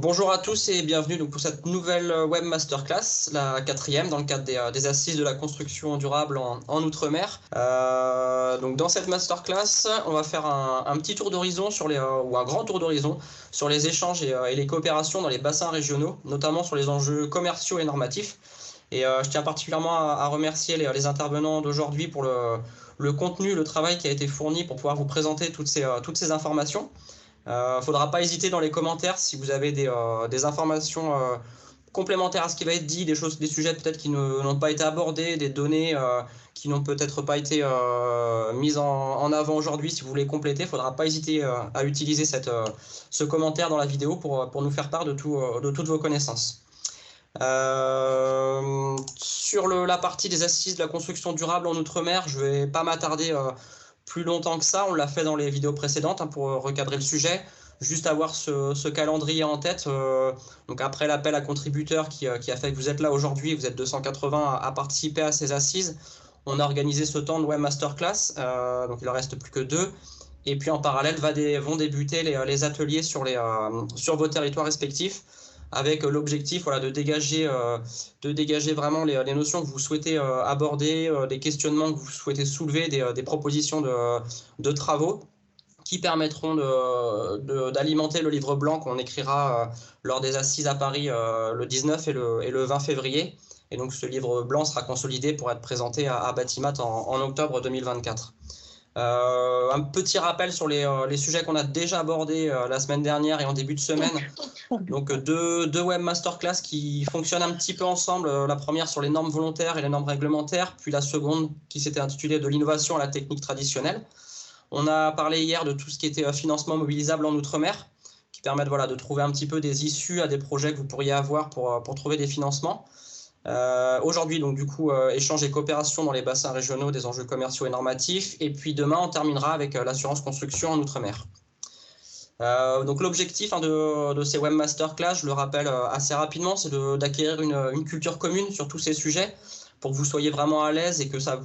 Bonjour à tous et bienvenue pour cette nouvelle web masterclass, la 4e dans le cadre des assises de la construction durable en Outre-mer. Donc dans cette masterclass, on va faire un petit tour d'horizon ou un grand tour d'horizon sur les échanges et les coopérations dans les bassins régionaux, notamment sur les enjeux commerciaux et normatifs. Et je tiens particulièrement à remercier les intervenants d'aujourd'hui pour le contenu, le travail qui a été fourni pour pouvoir vous présenter toutes ces informations. Faudra pas hésiter dans les commentaires si vous avez des informations complémentaires à ce qui va être dit, des sujets peut-être qui n'ont pas été abordés, des données qui n'ont peut-être pas été mises en avant aujourd'hui. Si vous voulez compléter, faudra pas hésiter à utiliser ce commentaire dans la vidéo pour nous faire part de toutes vos connaissances. Sur la partie des assises de la construction durable en Outre-mer, je vais pas m'attarder plus longtemps que ça. On l'a fait dans les vidéos précédentes pour recadrer le sujet. Juste avoir ce calendrier en tête. Donc après l'appel à contributeurs qui a fait que vous êtes là aujourd'hui, vous êtes 280 à participer à ces assises. On a organisé ce temps de web masterclass, donc il ne reste plus que 2. Et puis en parallèle vont débuter les ateliers sur vos territoires respectifs, avec l'objectif de dégager vraiment les notions que vous souhaitez aborder, des questionnements que vous souhaitez soulever, des propositions de travaux qui permettront d'alimenter le livre blanc qu'on écrira lors des assises à Paris le 19 et le 20 février. Et donc ce livre blanc sera consolidé pour être présenté à Batimat en octobre 2024. Un petit rappel sur les sujets qu'on a déjà abordés la semaine dernière et en début de semaine. Donc deux web masterclass qui fonctionnent un petit peu ensemble. La première sur les normes volontaires et les normes réglementaires, puis la seconde qui s'était intitulée de l'innovation à la technique traditionnelle. On a parlé hier de tout ce qui était financement mobilisable en Outre-mer, qui permettent de trouver un petit peu des issues à des projets que vous pourriez avoir pour trouver des financements. Aujourd'hui, donc du coup, échange et coopération dans les bassins régionaux, des enjeux commerciaux et normatifs. Et puis demain, on terminera avec l'assurance construction en Outre-mer. Donc l'objectif de ces web masterclass, je le rappelle assez rapidement, c'est d'acquérir une culture commune sur tous ces sujets pour que vous soyez vraiment à l'aise et que ça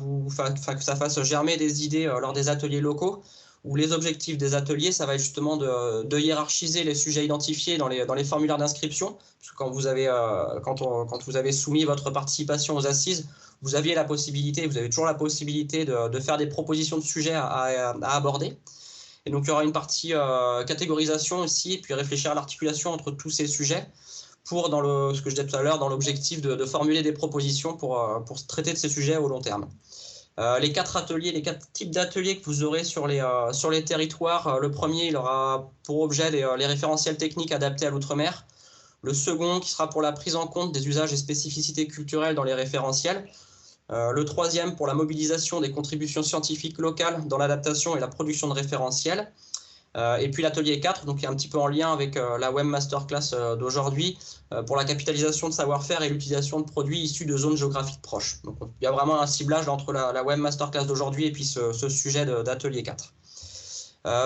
fasse germer des idées lors des ateliers locaux, où les objectifs des ateliers, ça va être justement de hiérarchiser les sujets identifiés dans les formulaires d'inscription. Parce que quand vous avez soumis votre participation aux assises, vous avez toujours la possibilité de faire des propositions de sujets à aborder. Et donc, il y aura une partie catégorisation aussi, et puis réfléchir à l'articulation entre tous ces sujets pour, ce que je disais tout à l'heure, dans l'objectif de formuler des propositions pour traiter de ces sujets au long terme. Les 4 types d'ateliers que vous aurez sur les territoires, le premier, il aura pour objet les référentiels techniques adaptés à l'outre-mer. Le second, qui sera pour la prise en compte des usages et spécificités culturelles dans les référentiels. Le troisième, pour la mobilisation des contributions scientifiques locales dans l'adaptation et la production de référentiels. Et puis l'atelier 4, donc qui est un petit peu en lien avec la web masterclass d'aujourd'hui, pour la capitalisation de savoir-faire et l'utilisation de produits issus de zones géographiques proches. Donc il y a vraiment un ciblage entre la web masterclass d'aujourd'hui et puis ce sujet d'atelier 4.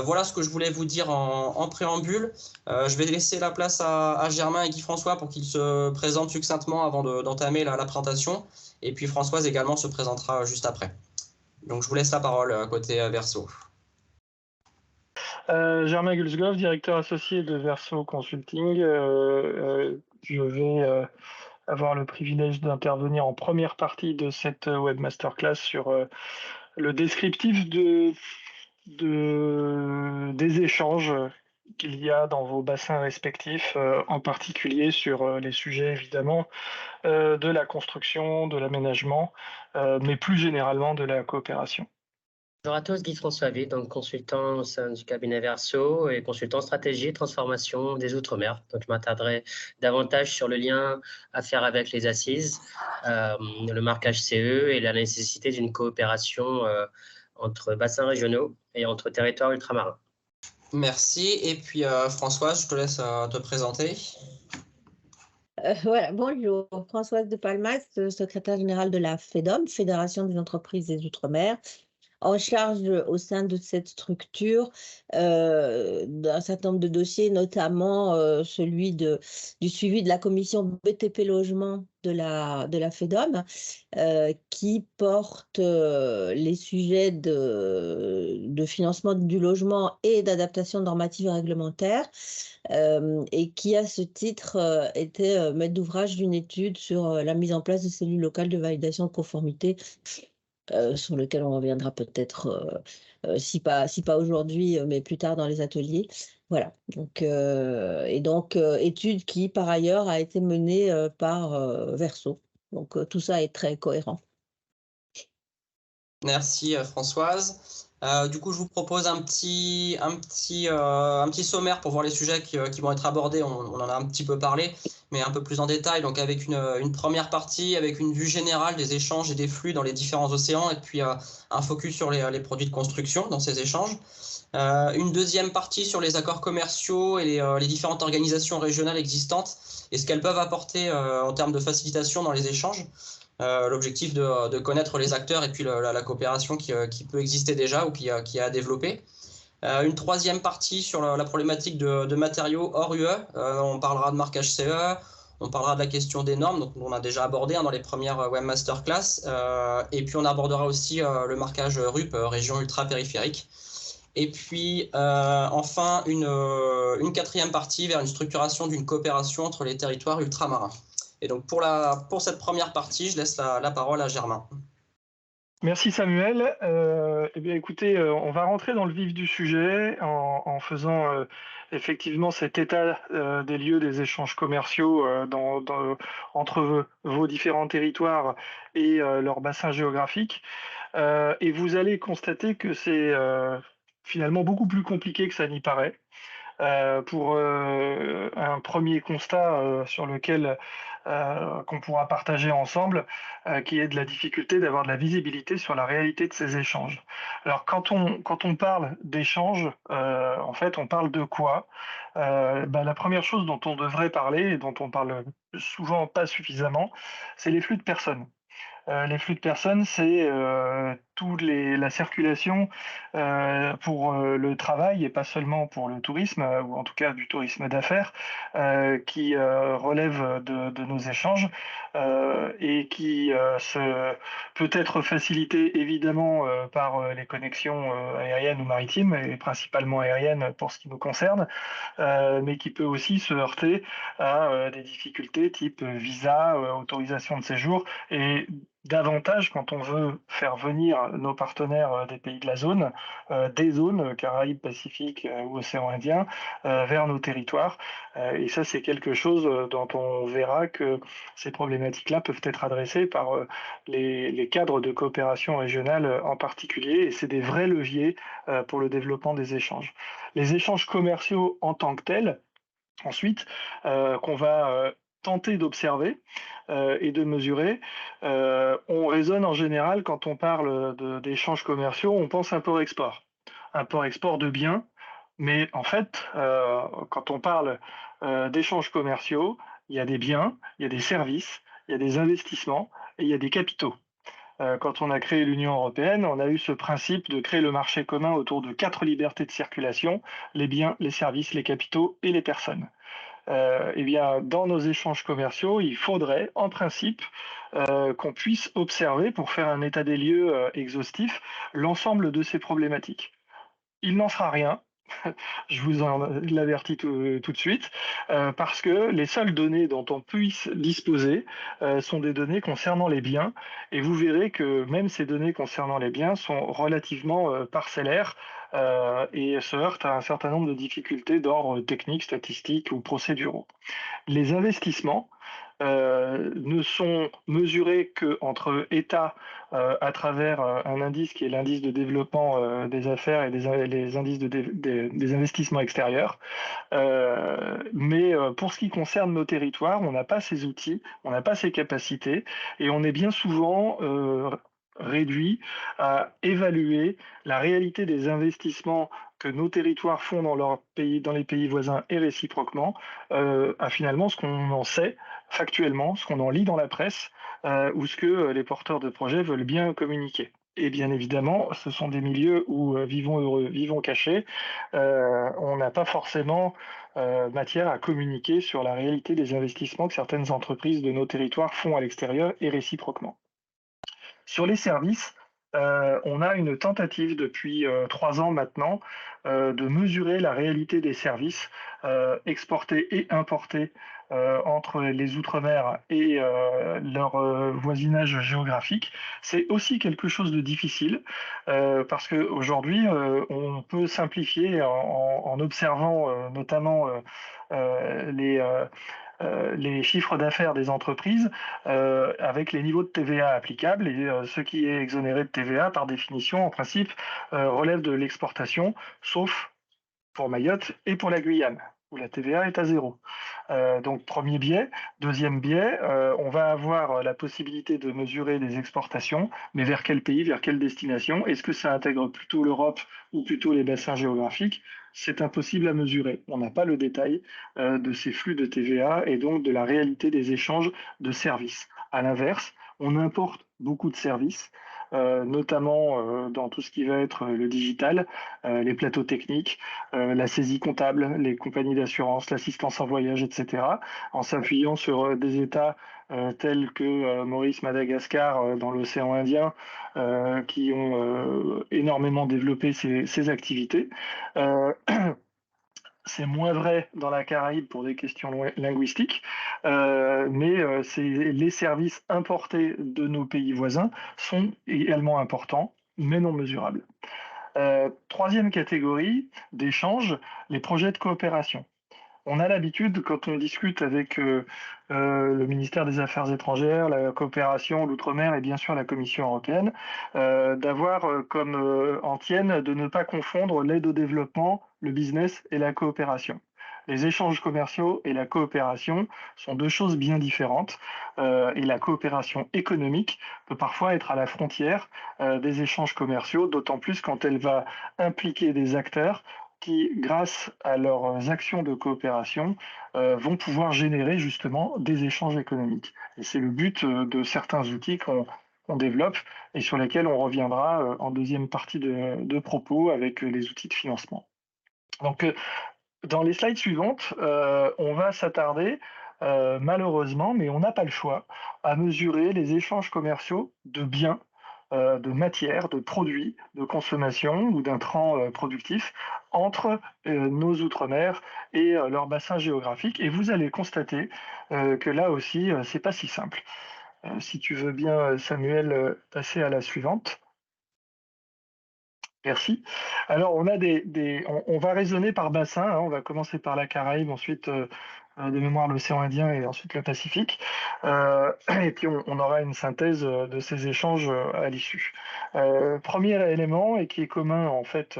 Voilà ce que je voulais vous dire en préambule. Je vais laisser la place à Germain et Guy-François pour qu'ils se présentent succinctement avant d'entamer la présentation. Et puis Françoise également se présentera juste après. Donc je vous laisse la parole côté Verso. Germain Gulsgoff, directeur associé de Verso Consulting. Je vais avoir le privilège d'intervenir en première partie de cette web masterclass sur le descriptif des échanges qu'il y a dans vos bassins respectifs, en particulier sur les sujets évidemment de la construction, de l'aménagement, mais plus généralement de la coopération. Bonjour à tous, Guy-François Witt, donc consultant au sein du cabinet Verso et consultant stratégie et transformation des Outre-mer. Donc je m'attarderai davantage sur le lien à faire avec les assises, le marquage CE et la nécessité d'une coopération entre bassins régionaux et entre territoires ultramarins. Merci. Et puis Françoise, je te laisse te présenter. Voilà, bonjour, Françoise de Palmas, secrétaire générale de la FEDOM, Fédération des entreprises des Outre-mer, en charge au sein de cette structure d'un certain nombre de dossiers, notamment celui du suivi de la commission BTP Logement de la FEDOM, qui porte les sujets de de financement du logement et d'adaptation normative et réglementaire, et qui, à ce titre, était maître d'ouvrage d'une étude sur la mise en place de cellules locales de validation de conformité, sur lequel on reviendra peut-être, si pas aujourd'hui, mais plus tard dans les ateliers. Voilà, donc étude qui, par ailleurs, a été menée par Verso. Donc tout ça est très cohérent. Merci Françoise. Du coup, je vous propose un petit sommaire pour voir les sujets qui vont être abordés. On en a un petit peu parlé, mais un peu plus en détail. Donc avec une première partie, avec une vue générale des échanges et des flux dans les différents océans, et puis un focus sur les produits de construction dans ces échanges. Une deuxième partie sur les accords commerciaux et les différentes organisations régionales existantes et ce qu'elles peuvent apporter en termes de facilitation dans les échanges. L'objectif de connaître les acteurs et puis la coopération qui peut exister déjà ou qui a développé. Une troisième partie sur la problématique de matériaux hors UE. On parlera de marquage CE, on parlera de la question des normes, donc on a déjà abordé dans les premières Web Masterclass. Et puis on abordera aussi le marquage RUP, région ultra-périphérique. Et puis enfin une quatrième partie vers une structuration d'une coopération entre les territoires ultramarins. Et donc pour cette première partie, je laisse la parole à Germain. Merci Samuel. Eh bien, écoutez, on va rentrer dans le vif du sujet en faisant effectivement cet état des lieux des échanges commerciaux entre vos différents territoires et leur bassin géographique. Et vous allez constater que c'est finalement beaucoup plus compliqué que ça n'y paraît. Pour un premier constat sur lequel qu'on pourra partager ensemble, qui est de la difficulté d'avoir de la visibilité sur la réalité de ces échanges. Alors quand on parle d'échanges, en fait on parle de quoi? La première chose dont on devrait parler et dont on parle souvent pas suffisamment, c'est les flux de personnes. Les flux de personnes, c'est la circulation pour le travail et pas seulement pour le tourisme, ou en tout cas du tourisme d'affaires, qui relève de nos échanges et qui peut être facilité évidemment par les connexions aériennes ou maritimes, et principalement aériennes pour ce qui nous concerne, mais qui peut aussi se heurter à des difficultés type visa, autorisation de séjour, et davantage quand on veut faire venir nos partenaires des pays de la zone, des zones Caraïbes, Pacifique ou Océan Indien, vers nos territoires. Et ça, c'est quelque chose dont on verra que ces problématiques-là peuvent être adressées par les cadres de coopération régionale en particulier, et c'est des vrais leviers pour le développement des échanges. Les échanges commerciaux en tant que tels, ensuite, qu'on va tenter d'observer et de mesurer. On raisonne en général, quand on parle d'échanges commerciaux, on pense import-export. Import-export de biens, mais en fait, quand on parle d'échanges commerciaux, il y a des biens, il y a des services, il y a des investissements et il y a des capitaux. Quand on a créé l'Union européenne, on a eu ce principe de créer le marché commun autour de 4 libertés de circulation: les biens, les services, les capitaux et les personnes. Eh bien, dans nos échanges commerciaux, il faudrait, en principe, qu'on puisse observer, pour faire un état des lieux exhaustif, l'ensemble de ces problématiques. Il n'en sera rien, je vous en l'avertis tout de suite, parce que les seules données dont on puisse disposer sont des données concernant les biens, et vous verrez que même ces données concernant les biens sont relativement parcellaires et se heurtent à un certain nombre de difficultés d'ordre technique, statistique ou procéduraux. Les investissements ne sont mesurés qu'entre États à travers un indice qui est l'indice de développement des affaires et les indices des investissements extérieurs. Mais pour ce qui concerne nos territoires, on n'a pas ces outils, on n'a pas ces capacités, et on est bien souvent réduit à évaluer la réalité des investissements que nos territoires font dans les pays voisins et réciproquement, à finalement ce qu'on en sait factuellement, ce qu'on en lit dans la presse, ou ce que les porteurs de projets veulent bien communiquer. Et bien évidemment, ce sont des milieux où vivons heureux, vivons cachés. On n'a pas forcément matière à communiquer sur la réalité des investissements que certaines entreprises de nos territoires font à l'extérieur et réciproquement. Sur les services, on a une tentative depuis 3 ans maintenant de mesurer la réalité des services exportés et importés entre les Outre-mer et leur voisinage géographique. C'est aussi quelque chose de difficile parce qu'aujourd'hui, on peut simplifier en observant notamment les chiffres d'affaires des entreprises avec les niveaux de TVA applicables. Et ce qui est exonéré de TVA, par définition, en principe, relève de l'exportation, sauf pour Mayotte et pour la Guyane, où la TVA est à 0. Donc, premier biais. Deuxième biais, on va avoir la possibilité de mesurer des exportations, mais vers quel pays, vers quelle destination? Est-ce que ça intègre plutôt l'Europe ou plutôt les bassins géographiques? C'est impossible à mesurer. On n'a pas le détail de ces flux de TVA et donc de la réalité des échanges de services. À l'inverse, on importe beaucoup de services, notamment dans tout ce qui va être le digital, les plateaux techniques, la saisie comptable, les compagnies d'assurance, l'assistance en voyage, etc., en s'appuyant sur des États tels que Maurice, Madagascar, dans l'océan Indien, qui ont énormément développé ces activités. C'est moins vrai dans la Caraïbe pour des questions linguistiques, mais les services importés de nos pays voisins sont également importants, mais non mesurables. Troisième catégorie d'échanges, les projets de coopération. On a l'habitude, quand on discute avec le ministère des Affaires étrangères, la coopération, l'outre-mer et bien sûr la Commission européenne, d'avoir comme antienne de ne pas confondre l'aide au développement, le business et la coopération. Les échanges commerciaux et la coopération sont deux choses bien différentes et la coopération économique peut parfois être à la frontière des échanges commerciaux, d'autant plus quand elle va impliquer des acteurs qui, grâce à leurs actions de coopération, vont pouvoir générer justement des échanges économiques. Et c'est le but de certains outils qu'on développe et sur lesquels on reviendra en deuxième partie de propos avec les outils de financement. Donc, dans les slides suivantes, on va s'attarder, malheureusement, mais on n'a pas le choix, à mesurer les échanges commerciaux de biens, de matières, de produits, de consommation ou d'intrants productifs entre nos outre-mer et leur bassin géographique. Et vous allez constater que là aussi, c'est pas si simple. Si tu veux bien, Samuel, passer à la suivante. Merci. Alors, on a on va raisonner par bassin, hein. On va commencer par la Caraïbe, ensuite de mémoire l'océan Indien et ensuite le Pacifique. Et puis, on aura une synthèse de ces échanges à l'issue. Premier élément, et qui est commun en fait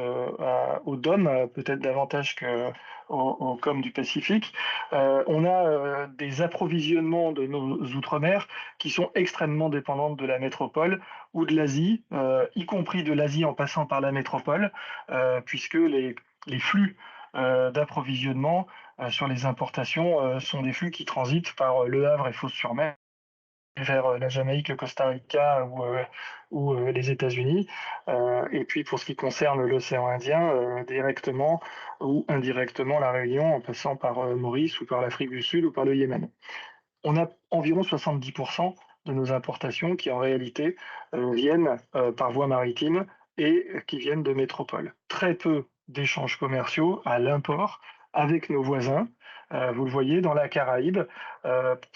au DOM, peut-être davantage qu'au COM du Pacifique, on a des approvisionnements de nos outre-mer qui sont extrêmement dépendantes de la métropole ou de l'Asie, y compris de l'Asie en passant par la métropole, puisque les flux d'approvisionnement sur les importations sont des flux qui transitent par Le Havre et Fos-sur-Mer vers la Jamaïque, le Costa Rica ou les États-Unis. Et puis pour ce qui concerne l'océan Indien, directement ou indirectement la Réunion en passant par Maurice ou par l'Afrique du Sud ou par le Yémen. On a environ 70% de nos importations qui en réalité viennent par voie maritime et qui viennent de métropole. Très peu d'échanges commerciaux à l'import avec nos voisins. Vous le voyez dans la Caraïbe,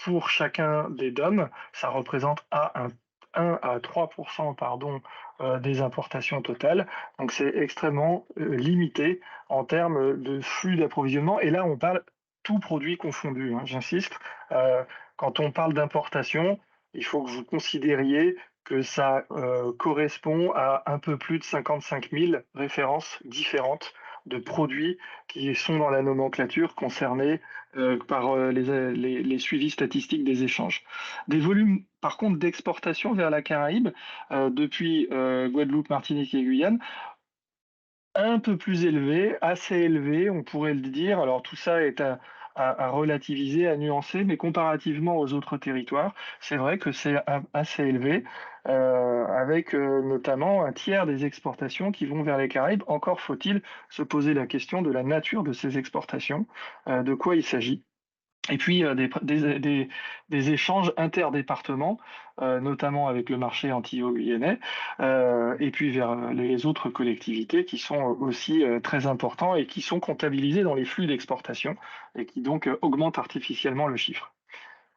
pour chacun des DOM, ça représente 1 à 3% des importations totales. Donc c'est extrêmement limité en termes de flux d'approvisionnement. Et là, on parle tout produit confondu, hein, j'insiste. Quand on parle d'importation, il faut que vous considériez que ça correspond à un peu plus de 55 000 références différentes de produits qui sont dans la nomenclature concernée par les suivis statistiques des échanges. Des volumes, par contre, d'exportation vers la Caraïbe, depuis Guadeloupe, Martinique et Guyane, un peu plus élevés, assez élevés, on pourrait le dire. Alors tout ça est à relativiser, à nuancer, mais comparativement aux autres territoires, c'est vrai que c'est assez élevé, avec notamment un tiers des exportations qui vont vers les Caraïbes. Encore faut-il se poser la question de la nature de ces exportations, de quoi il s'agit. Et puis des échanges interdépartements, notamment avec le marché antillais-guyanais, et puis vers les autres collectivités qui sont aussi très importants et qui sont comptabilisés dans les flux d'exportation et qui donc augmentent artificiellement le chiffre.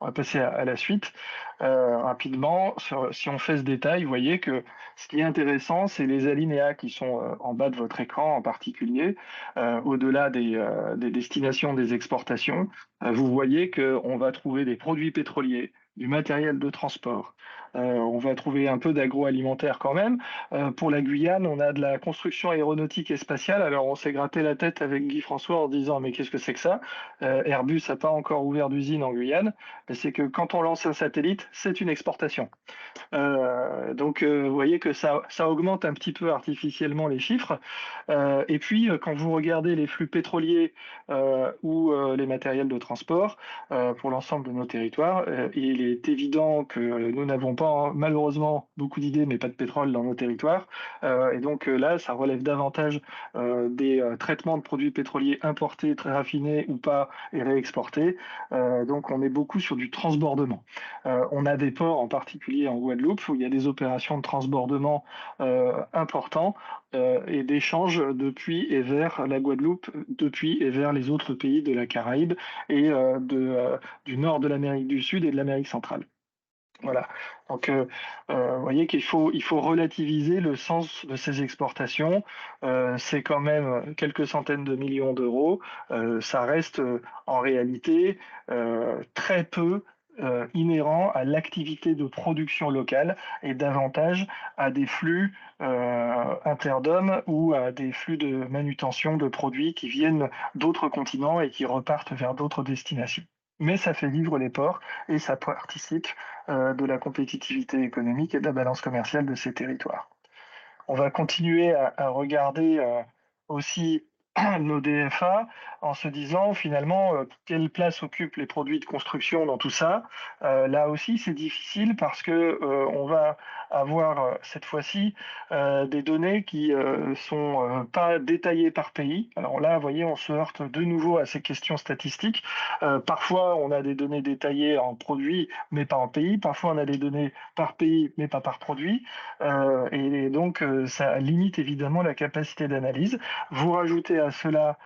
On va passer à la suite rapidement. Si on fait ce détail, vous voyez que ce qui est intéressant, c'est les alinéas qui sont en bas de votre écran en particulier, au-delà des destinations des exportations. Vous voyez qu'on va trouver des produits pétroliers, du matériel de transport. On va trouver un peu d'agroalimentaire quand même. Pour la Guyane, on a de la construction aéronautique et spatiale. Alors on s'est gratté la tête avec Guy François en disant mais qu'est-ce que c'est que ça? Airbus n'a pas encore ouvert d'usine en Guyane. C'est que quand on lance un satellite, c'est une exportation. Donc, vous voyez que ça augmente un petit peu artificiellement les chiffres. Et puis, quand vous regardez les flux pétroliers ou les matériels de transport pour l'ensemble de nos territoires, il est évident que nous n'avons pas, malheureusement, beaucoup d'idées, mais pas de pétrole dans nos territoires. Et donc là, ça relève davantage des traitements de produits pétroliers importés, très raffinés ou pas, et réexportés. Donc, on est beaucoup sur du transbordement. On a des ports, en particulier en Guadeloupe, où il y a des opérations de transbordement importants et d'échanges depuis et vers la Guadeloupe, depuis et vers les autres pays de la Caraïbe et du nord de l'Amérique du Sud et de l'Amérique centrale. Voilà. Donc, vous voyez qu'il faut relativiser le sens de ces exportations. C'est quand même quelques centaines de millions d'euros. Ça reste en réalité très peu inhérent à l'activité de production locale et davantage à des flux interdom ou à des flux de manutention de produits qui viennent d'autres continents et qui repartent vers d'autres destinations. Mais ça fait vivre les ports et ça participe de la compétitivité économique et de la balance commerciale de ces territoires. On va continuer à regarder aussi nos DFA en se disant finalement quelle place occupent les produits de construction dans tout ça. Là aussi, c'est difficile parce que on va avoir cette fois-ci des données qui sont pas détaillées par pays. Alors là, vous voyez, on se heurte de nouveau à ces questions statistiques. Parfois, on a des données détaillées en produits, mais pas en pays. Parfois, on a des données par pays, mais pas par produit. Et donc, ça limite évidemment la capacité d'analyse. Vous rajoutez à cela,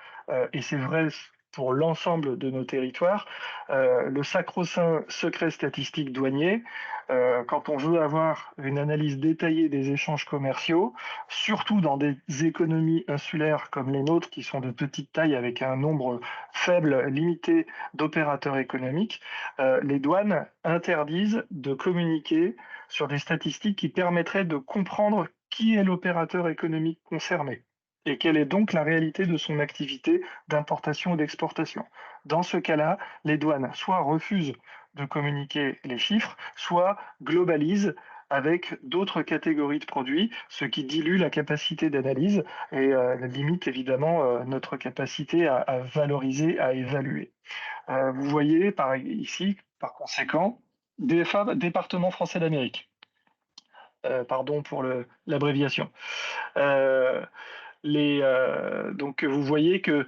et c'est vrai pour l'ensemble de nos territoires, le sacro-saint secret statistique douanier. Quand on veut avoir une analyse détaillée des échanges commerciaux, surtout dans des économies insulaires comme les nôtres, qui sont de petite taille avec un nombre faible, limité d'opérateurs économiques, les douanes interdisent de communiquer sur des statistiques qui permettraient de comprendre qui est l'opérateur économique concerné et quelle est donc la réalité de son activité d'importation ou d'exportation. Dans ce cas-là, les douanes soit refusent de communiquer les chiffres, soit globalisent avec d'autres catégories de produits, ce qui dilue la capacité d'analyse et limite évidemment notre capacité à valoriser, à évaluer. Vous voyez ici, par conséquent, DFA, Département français d'Amérique. Pardon pour l'abréviation. Donc vous voyez que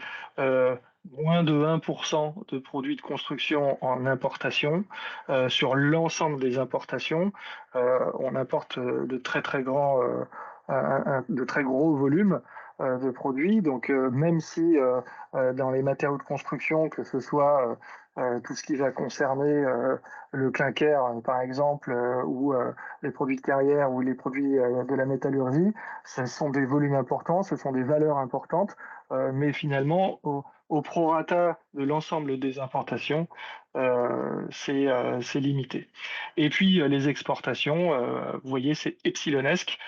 moins de 1% de produits de construction en importation. Sur l'ensemble des importations, on importe de très gros volumes de produits. Donc même si dans les matériaux de construction, que ce soit tout ce qui va concerner le clinker, par exemple, ou les produits de carrière ou les produits de la métallurgie, ce sont des volumes importants, ce sont des valeurs importantes, mais finalement, au prorata de l'ensemble des importations, c'est limité. Et puis les exportations, vous voyez, c'est epsilonesque,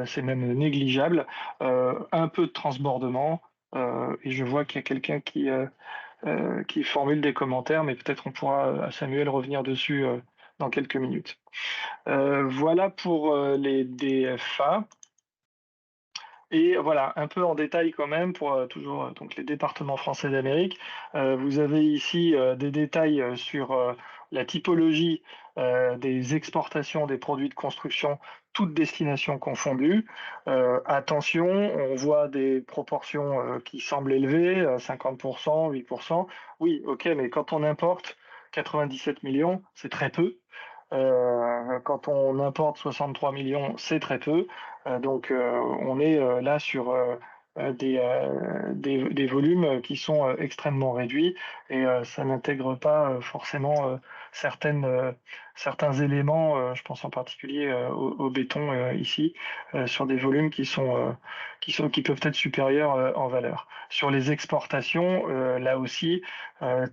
c'est même négligeable, un peu de transbordement, et je vois qu'il y a quelqu'un qui formule des commentaires, mais peut-être on pourra, Samuel, revenir dessus dans quelques minutes. Voilà pour les DFA. Et voilà, un peu en détail quand même pour toujours donc les départements français d'Amérique. Vous avez ici des détails sur la typologie des exportations des produits de construction, toutes destinations confondues. Attention, on voit des proportions qui semblent élevées, 50%, 8%. Oui, ok, mais quand on importe 97 millions, c'est très peu. Quand on importe 63 millions, c'est très peu. Donc, on est là sur des volumes qui sont extrêmement réduits et ça n'intègre pas forcément certains éléments, je pense en particulier au béton ici, sur des volumes qui peuvent être supérieurs en valeur. Sur les exportations, là aussi,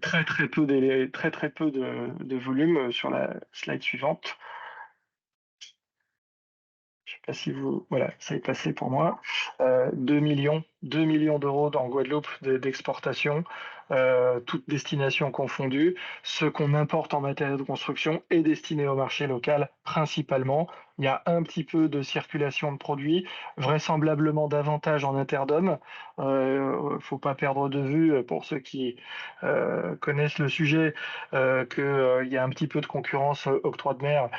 très peu de volume sur la slide suivante. Je ne sais pas si vous... Voilà, ça est passé pour moi. 2 millions d'euros en Guadeloupe d'exportation, toutes destinations confondues. Ce qu'on importe en matériaux de construction est destiné au marché local principalement. Il y a un petit peu de circulation de produits, vraisemblablement davantage en interdom. Faut pas perdre de vue, pour ceux qui connaissent le sujet, qu'il y a un petit peu de concurrence octroi de mer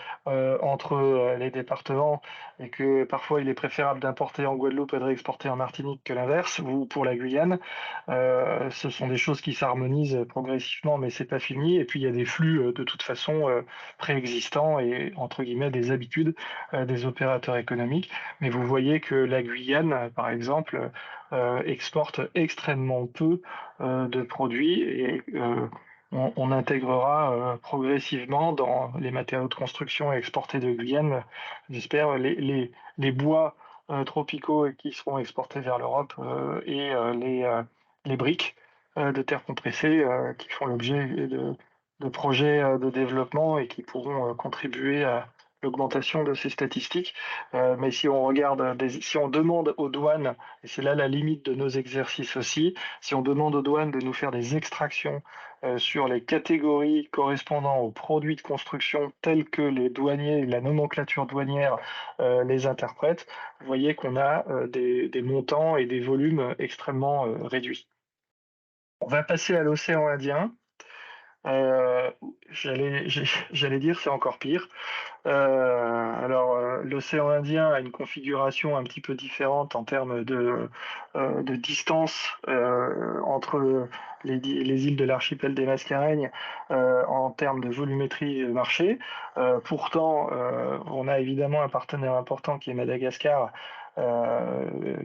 entre les départements et que parfois il est préférable d'importer en Guadeloupe et de réexporter en Martinique que l'inverse, ou pour la Guyane. Ce sont des choses qui s'harmonisent progressivement, mais c'est pas fini. Et puis il y a des flux de toute façon préexistants et entre guillemets des habitudes des opérateurs économiques. Mais vous voyez que la Guyane, par exemple, exporte extrêmement peu de produits et on intégrera progressivement dans les matériaux de construction exportés de Guyane, j'espère, les bois tropicaux qui seront exportés vers l'Europe et les briques de terre compressée qui font l'objet de projets de développement et qui pourront contribuer à l'augmentation de ces statistiques. Mais si on regarde, si on demande aux douanes, et c'est là la limite de nos exercices aussi, si on demande aux douanes de nous faire des extractions sur les catégories correspondant aux produits de construction tels que les douaniers, la nomenclature douanière les interprètent, vous voyez qu'on a des montants et des volumes extrêmement réduits. On va passer à l'océan Indien. J'allais dire c'est encore pire. L'océan Indien a une configuration un petit peu différente en termes de distance entre les îles de l'archipel des Mascareignes en termes de volumétrie de marché. Pourtant, on a évidemment un partenaire important qui est Madagascar,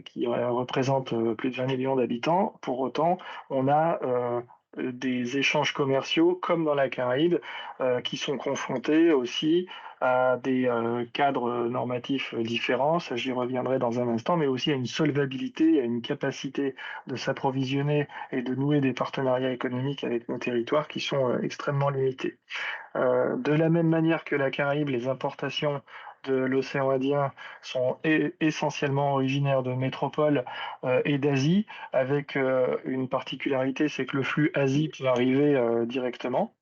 qui représente plus de 20 millions d'habitants. Pour autant, on a des échanges commerciaux, comme dans la Caraïbe, qui sont confrontés aussi à des cadres normatifs différents, ça j'y reviendrai dans un instant, mais aussi à une solvabilité, à une capacité de s'approvisionner et de nouer des partenariats économiques avec nos territoires qui sont extrêmement limités. De la même manière que la Caraïbe, les importations de l'océan Indien sont essentiellement originaires de métropoles et d'Asie, avec une particularité, c'est que le flux Asie peut arriver directement.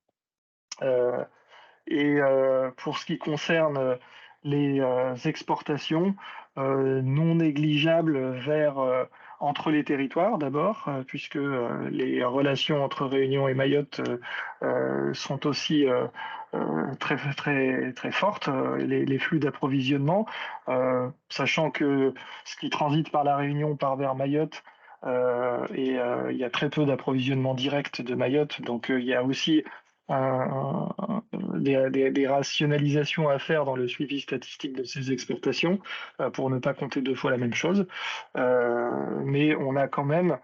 Pour ce qui concerne les exportations non négligeables entre les territoires d'abord, puisque les relations entre Réunion et Mayotte sont aussi très fortes, les flux d'approvisionnement, sachant que ce qui transite par la Réunion part vers Mayotte. Il y a très peu d'approvisionnement direct de Mayotte, donc il y a aussi des rationalisations à faire dans le suivi statistique de ces exportations pour ne pas compter deux fois la même chose. Mais on a quand même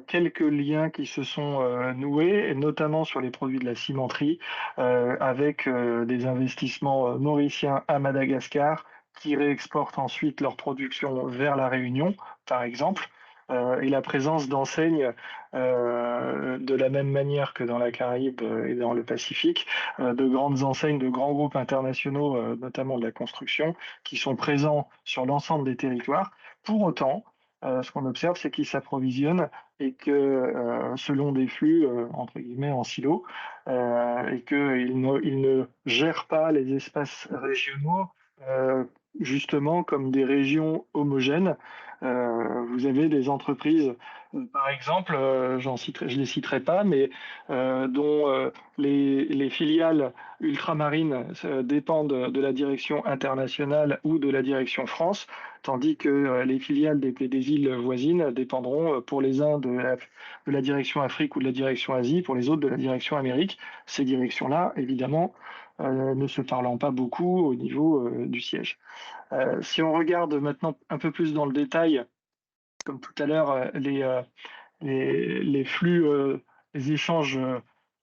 quelques liens qui se sont noués, et notamment sur les produits de la cimenterie, avec des investissements mauriciens à Madagascar qui réexportent ensuite leur production vers la Réunion, par exemple. Et la présence d'enseignes de la même manière que dans la Caraïbe et dans le Pacifique, de grandes enseignes, de grands groupes internationaux, notamment de la construction, qui sont présents sur l'ensemble des territoires. Pour autant, ce qu'on observe, c'est qu'ils s'approvisionnent et que selon des flux, entre guillemets, en silo, et qu'ils ne gèrent pas les espaces régionaux justement comme des régions homogènes, Vous avez des entreprises, par exemple, je les citerai pas, mais dont les filiales ultramarines dépendent de la direction internationale ou de la direction France, tandis que les filiales des îles voisines dépendront pour les uns de la direction Afrique ou de la direction Asie, pour les autres de la direction Amérique. Ces directions-là, évidemment, ne se parlant pas beaucoup au niveau du siège. Si on regarde maintenant un peu plus dans le détail, comme tout à l'heure, les flux, les échanges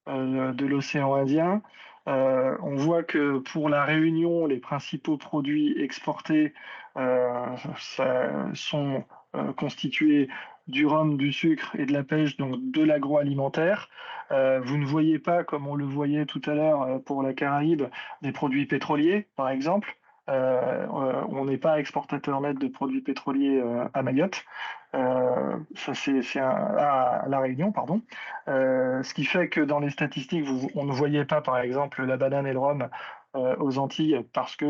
de l'océan Indien, on voit que pour la Réunion, les principaux produits exportés sont constitués du rhum, du sucre et de la pêche, donc de l'agroalimentaire. Vous ne voyez pas, comme on le voyait tout à l'heure pour la Caraïbe, des produits pétroliers, par exemple. On n'est pas exportateur net de produits pétroliers à Mayotte. Ça c'est à La Réunion, pardon. Ce qui fait que dans les statistiques, on ne voyait pas, par exemple, la banane et le rhum aux Antilles parce que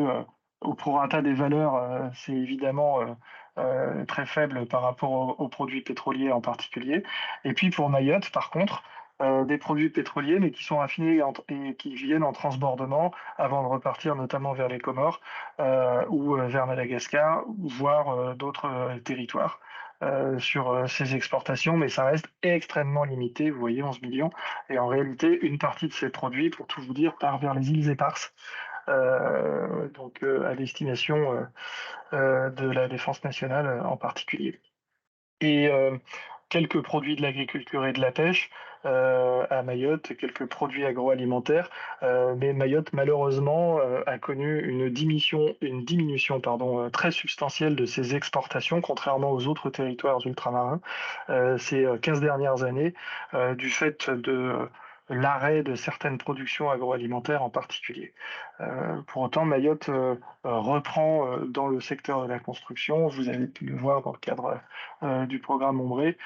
au prorata des valeurs, c'est évidemment très faible par rapport aux produits pétroliers en particulier. Et puis pour Mayotte, par contre, des produits pétroliers, mais qui sont raffinés et qui viennent en transbordement avant de repartir notamment vers les Comores ou vers Madagascar, voire d'autres territoires. Sur ces exportations, mais ça reste extrêmement limité, vous voyez, 11 millions. Et en réalité, une partie de ces produits, pour tout vous dire, part vers les îles Éparses, donc à destination de la défense nationale en particulier. Et quelques produits de l'agriculture et de la pêche à Mayotte, quelques produits agroalimentaires, mais Mayotte malheureusement a connu une diminution très substantielle de ses exportations, contrairement aux autres territoires ultramarins ces 15 dernières années, du fait de l'arrêt de certaines productions agroalimentaires en particulier. Pour autant, Mayotte reprend dans le secteur de la construction, vous avez pu le voir dans le cadre du programme Ombré,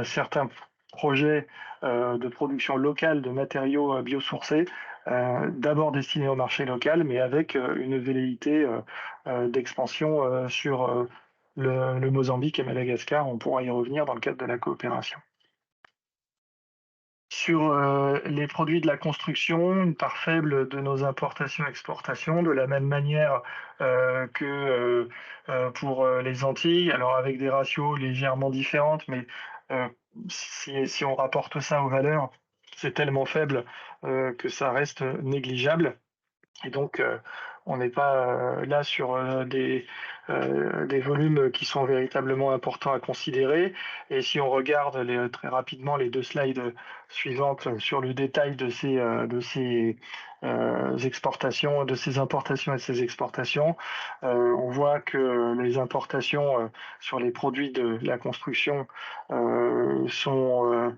certains projets de production locale de matériaux biosourcés, d'abord destinés au marché local, mais avec une velléité d'expansion sur le Mozambique et Madagascar. On pourra y revenir dans le cadre de la coopération. Sur les produits de la construction, une part faible de nos importations-exportations, de la même manière que pour les Antilles, alors avec des ratios légèrement différentes, mais si on rapporte ça aux valeurs, c'est tellement faible que ça reste négligeable. Et donc, on n'est pas là sur des volumes qui sont véritablement importants à considérer. Et si on regarde très rapidement les deux slides suivantes sur le détail de ces exportations, de ces importations et de ces exportations, on voit que les importations sur les produits de la construction sont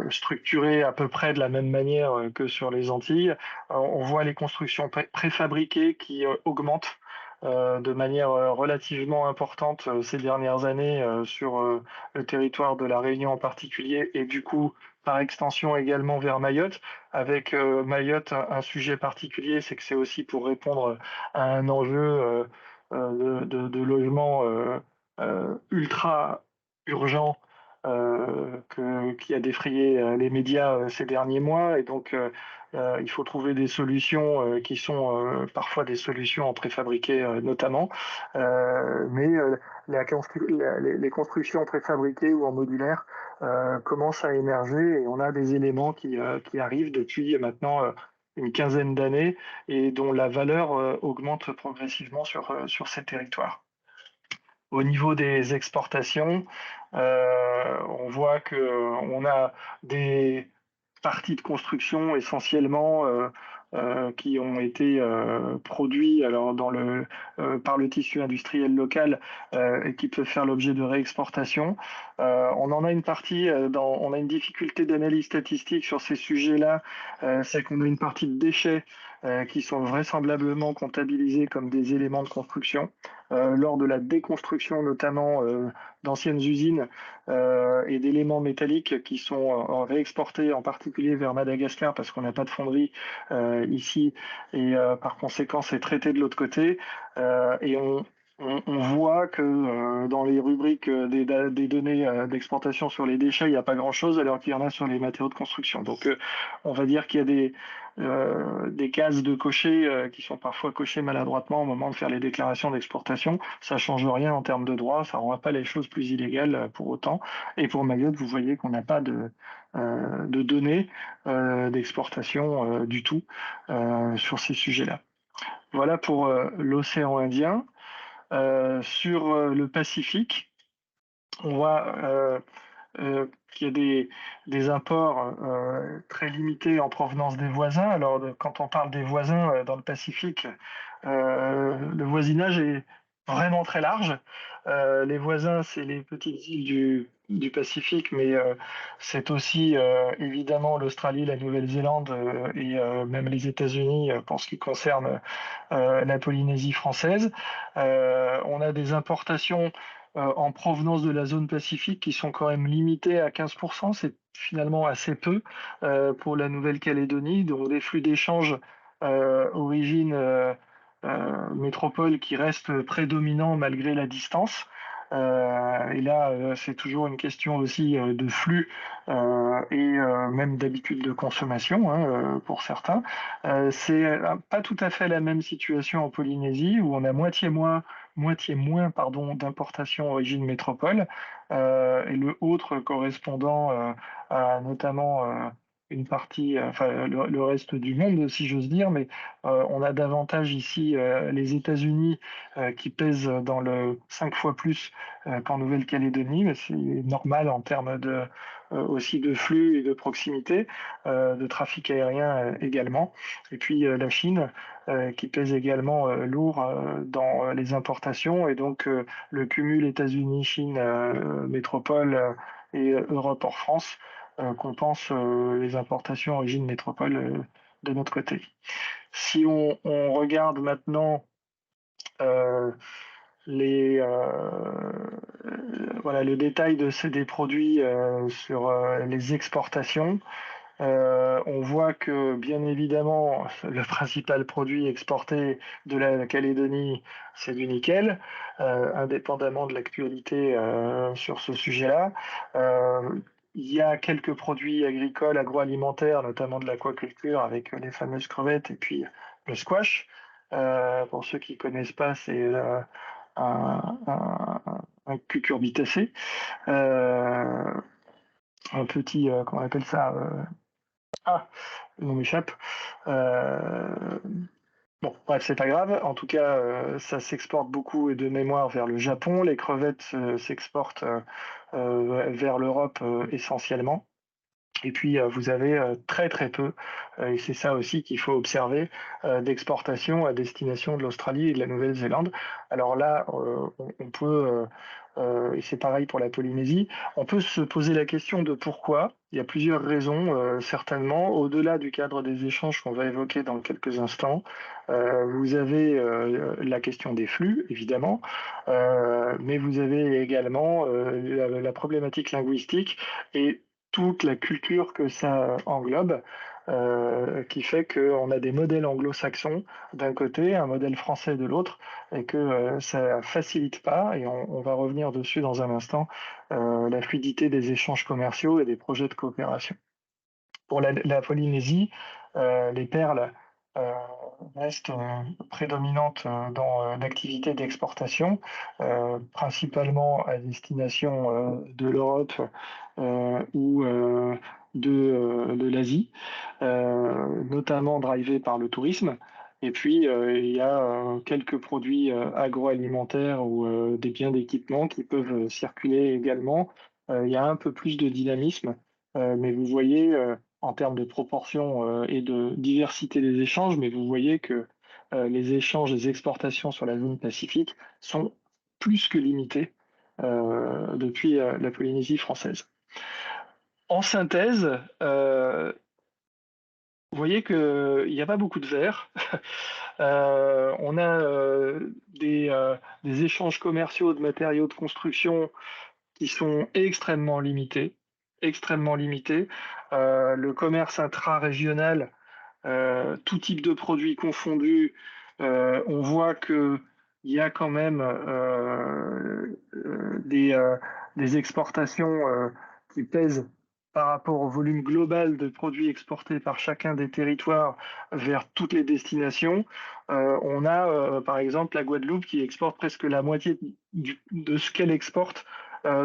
structurées à peu près de la même manière que sur les Antilles. On voit les constructions préfabriquées qui augmentent de manière relativement importante ces dernières années sur le territoire de la Réunion en particulier, et du coup par extension également vers Mayotte. Avec Mayotte, un sujet particulier, c'est que c'est aussi pour répondre à un enjeu de logement ultra urgent qui a défrayé les médias ces derniers mois. Et donc, il faut trouver des solutions qui sont parfois des solutions en préfabriqué notamment. Mais les constructions préfabriquées ou en modulaire commencent à émerger, et on a des éléments qui arrivent depuis maintenant une quinzaine d'années et dont la valeur augmente progressivement sur ces territoires. Au niveau des exportations, on voit qu'on a des parties de construction essentiellement qui ont été produits alors par le tissu industriel local et qui peuvent faire l'objet de réexportation. On en a une partie, on a une difficulté d'analyse statistique sur ces sujets-là, c'est qu'on a une partie de déchets qui sont vraisemblablement comptabilisés comme des éléments de construction. Lors de la déconstruction notamment d'anciennes usines et d'éléments métalliques qui sont réexportés en particulier vers Madagascar parce qu'on n'a pas de fonderie ici et par conséquent c'est traité de l'autre côté et on on voit que dans les rubriques des données d'exportation sur les déchets, il n'y a pas grand-chose, alors qu'il y en a sur les matériaux de construction. Donc, on va dire qu'il y a des cases de cocher qui sont parfois cochées maladroitement au moment de faire les déclarations d'exportation. Ça ne change rien en termes de droit, ça ne rend pas les choses plus illégales pour autant. Et pour Mayotte, vous voyez qu'on n'a pas de données d'exportation du tout sur ces sujets-là. Voilà pour l'océan Indien. Sur le Pacifique, on voit qu'il y a des imports très limités en provenance des voisins. Alors, quand on parle des voisins dans le Pacifique, le voisinage est vraiment très large. Les voisins, c'est les petites îles du Pacifique, mais c'est aussi évidemment l'Australie, la Nouvelle-Zélande et même les États-Unis pour ce qui concerne la Polynésie française. On a des importations en provenance de la zone Pacifique qui sont quand même limitées à 15%. C'est finalement assez peu pour la Nouvelle-Calédonie, donc des flux d'échanges origine métropole qui restent prédominants malgré la distance. Et là, c'est toujours une question aussi de flux et même d'habitude de consommation hein, pour certains. C'est pas tout à fait la même situation en Polynésie où on a moitié moins d'importation origine métropole et le autre correspondant à notamment une partie, enfin le reste du monde si j'ose dire, mais on a davantage ici les États-Unis qui pèsent dans le 5 fois plus qu'en Nouvelle-Calédonie, mais c'est normal en termes aussi de flux et de proximité, de trafic aérien également. Et puis la Chine qui pèse également lourd dans les importations et donc le cumul États-Unis-Chine métropole et Europe hors France compense les importations origine métropole de notre côté. Si on regarde maintenant voilà, le détail des produits sur les exportations, on voit que bien évidemment le principal produit exporté de la Calédonie, c'est du nickel, indépendamment de l'actualité sur ce sujet-là. Il y a quelques produits agricoles, agroalimentaires, notamment de l'aquaculture avec les fameuses crevettes et puis le squash. Pour ceux qui ne connaissent pas, c'est un cucurbitacé, un petit, comment on appelle ça le nom m'échappe. Bon, bref, c'est pas grave. En tout cas, ça s'exporte beaucoup de mémoire vers le Japon. Les crevettes s'exportent vers l'Europe essentiellement. Et puis, vous avez très très peu, et c'est ça aussi qu'il faut observer, d'exportation à destination de l'Australie et de la Nouvelle-Zélande. Alors là, on peut, et c'est pareil pour la Polynésie, on peut se poser la question de pourquoi. Il y a plusieurs raisons, certainement. Au-delà du cadre des échanges qu'on va évoquer dans quelques instants, vous avez la question des flux, évidemment, mais vous avez également la problématique linguistique et toute la culture que ça englobe, qui fait qu'on a des modèles anglo-saxons d'un côté, un modèle français de l'autre, et que ça facilite pas, et on va revenir dessus dans un instant, la fluidité des échanges commerciaux et des projets de coopération. Pour la Polynésie, les perles restent prédominantes dans l'activité d'exportation, principalement à destination de l'Europe ou de l'Asie, notamment drivés par le tourisme. Et puis, il y a quelques produits agroalimentaires ou des biens d'équipement qui peuvent circuler également. Il y a un peu plus de dynamisme, mais vous voyez en termes de proportion et de diversité des échanges, mais vous voyez que les échanges, les exportations sur la zone Pacifique sont plus que limités depuis la Polynésie française. En synthèse, vous voyez qu'il n'y a pas beaucoup de vert. On a des échanges commerciaux de matériaux de construction qui sont extrêmement limités. Le commerce intra-régional, tout type de produits confondus, on voit que il y a quand même des exportations qui pèsent par rapport au volume global de produits exportés par chacun des territoires vers toutes les destinations. On a par exemple la Guadeloupe qui exporte presque la moitié de ce qu'elle exporte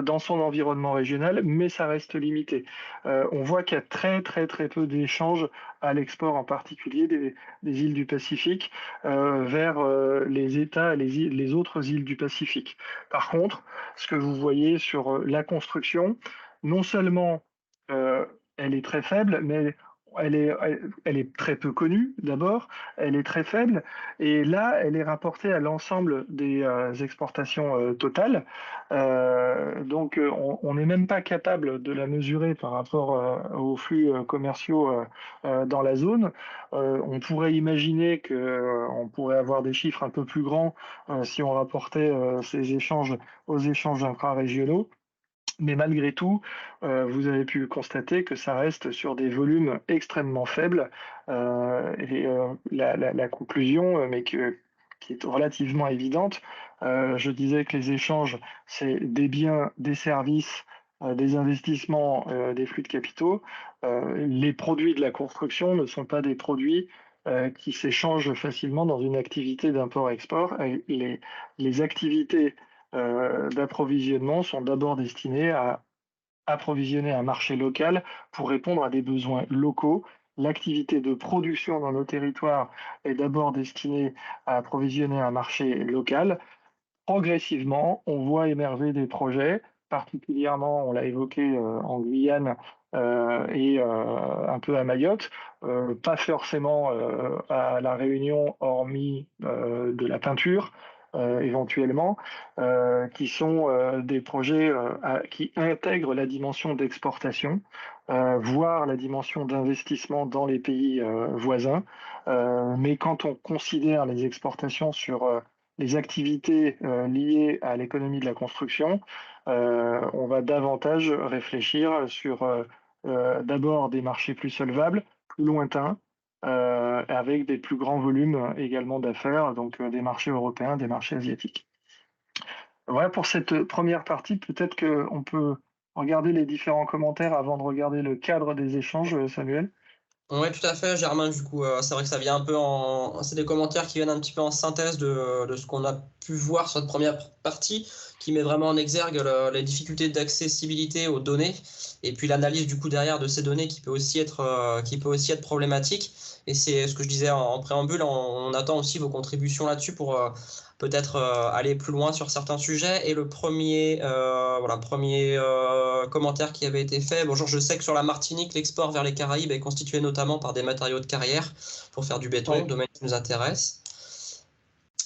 dans son environnement régional, mais ça reste limité. On voit qu'il y a très peu d'échanges à l'export, en particulier des îles du Pacifique, vers les États, les autres îles du Pacifique. Par contre, ce que vous voyez sur la construction, non seulement elle est très faible, mais elle est très peu connue d'abord, elle est très faible, et là, elle est rapportée à l'ensemble des exportations totales. Donc, on n'est même pas capable de la mesurer par rapport aux flux commerciaux dans la zone. On pourrait imaginer qu'on pourrait avoir des chiffres un peu plus grands si on rapportait ces échanges aux échanges intra-régionaux. Mais malgré tout, vous avez pu constater que ça reste sur des volumes extrêmement faibles. La conclusion, qui est relativement évidente, je disais que les échanges, c'est des biens, des services, des investissements, des flux de capitaux. Les produits de la construction ne sont pas des produits qui s'échangent facilement dans une activité d'import-export. Les activités d'approvisionnement sont d'abord destinées à approvisionner un marché local pour répondre à des besoins locaux. L'activité de production dans nos territoires est d'abord destinée à approvisionner un marché local. Progressivement, on voit émerger des projets, particulièrement, on l'a évoqué en Guyane et un peu à Mayotte, pas forcément à La Réunion, hormis de la peinture, éventuellement, qui sont des projets qui intègrent la dimension d'exportation, voire la dimension d'investissement dans les pays voisins. Mais quand on considère les exportations sur les activités liées à l'économie de la construction, on va davantage réfléchir sur d'abord des marchés plus solvables, plus lointains, avec des plus grands volumes également d'affaires, donc des marchés européens, des marchés asiatiques. Voilà pour cette première partie. Peut-être qu'on peut regarder les différents commentaires avant de regarder le cadre des échanges, Samuel. Oui, tout à fait, Germain. Du coup, c'est vrai que ça vient un peu c'est des commentaires qui viennent un petit peu en synthèse de ce qu'on a pu voir sur cette première partie, qui met vraiment en exergue les difficultés d'accessibilité aux données, et puis l'analyse du coup derrière de ces données qui peut aussi être problématique. Et c'est ce que je disais en préambule, on attend aussi vos contributions là-dessus pour peut-être aller plus loin sur certains sujets. Et le premier commentaire qui avait été fait, bonjour, je sais que sur la Martinique, l'export vers les Caraïbes est constitué notamment par des matériaux de carrière pour faire du béton, Ouais. domaine qui nous intéresse.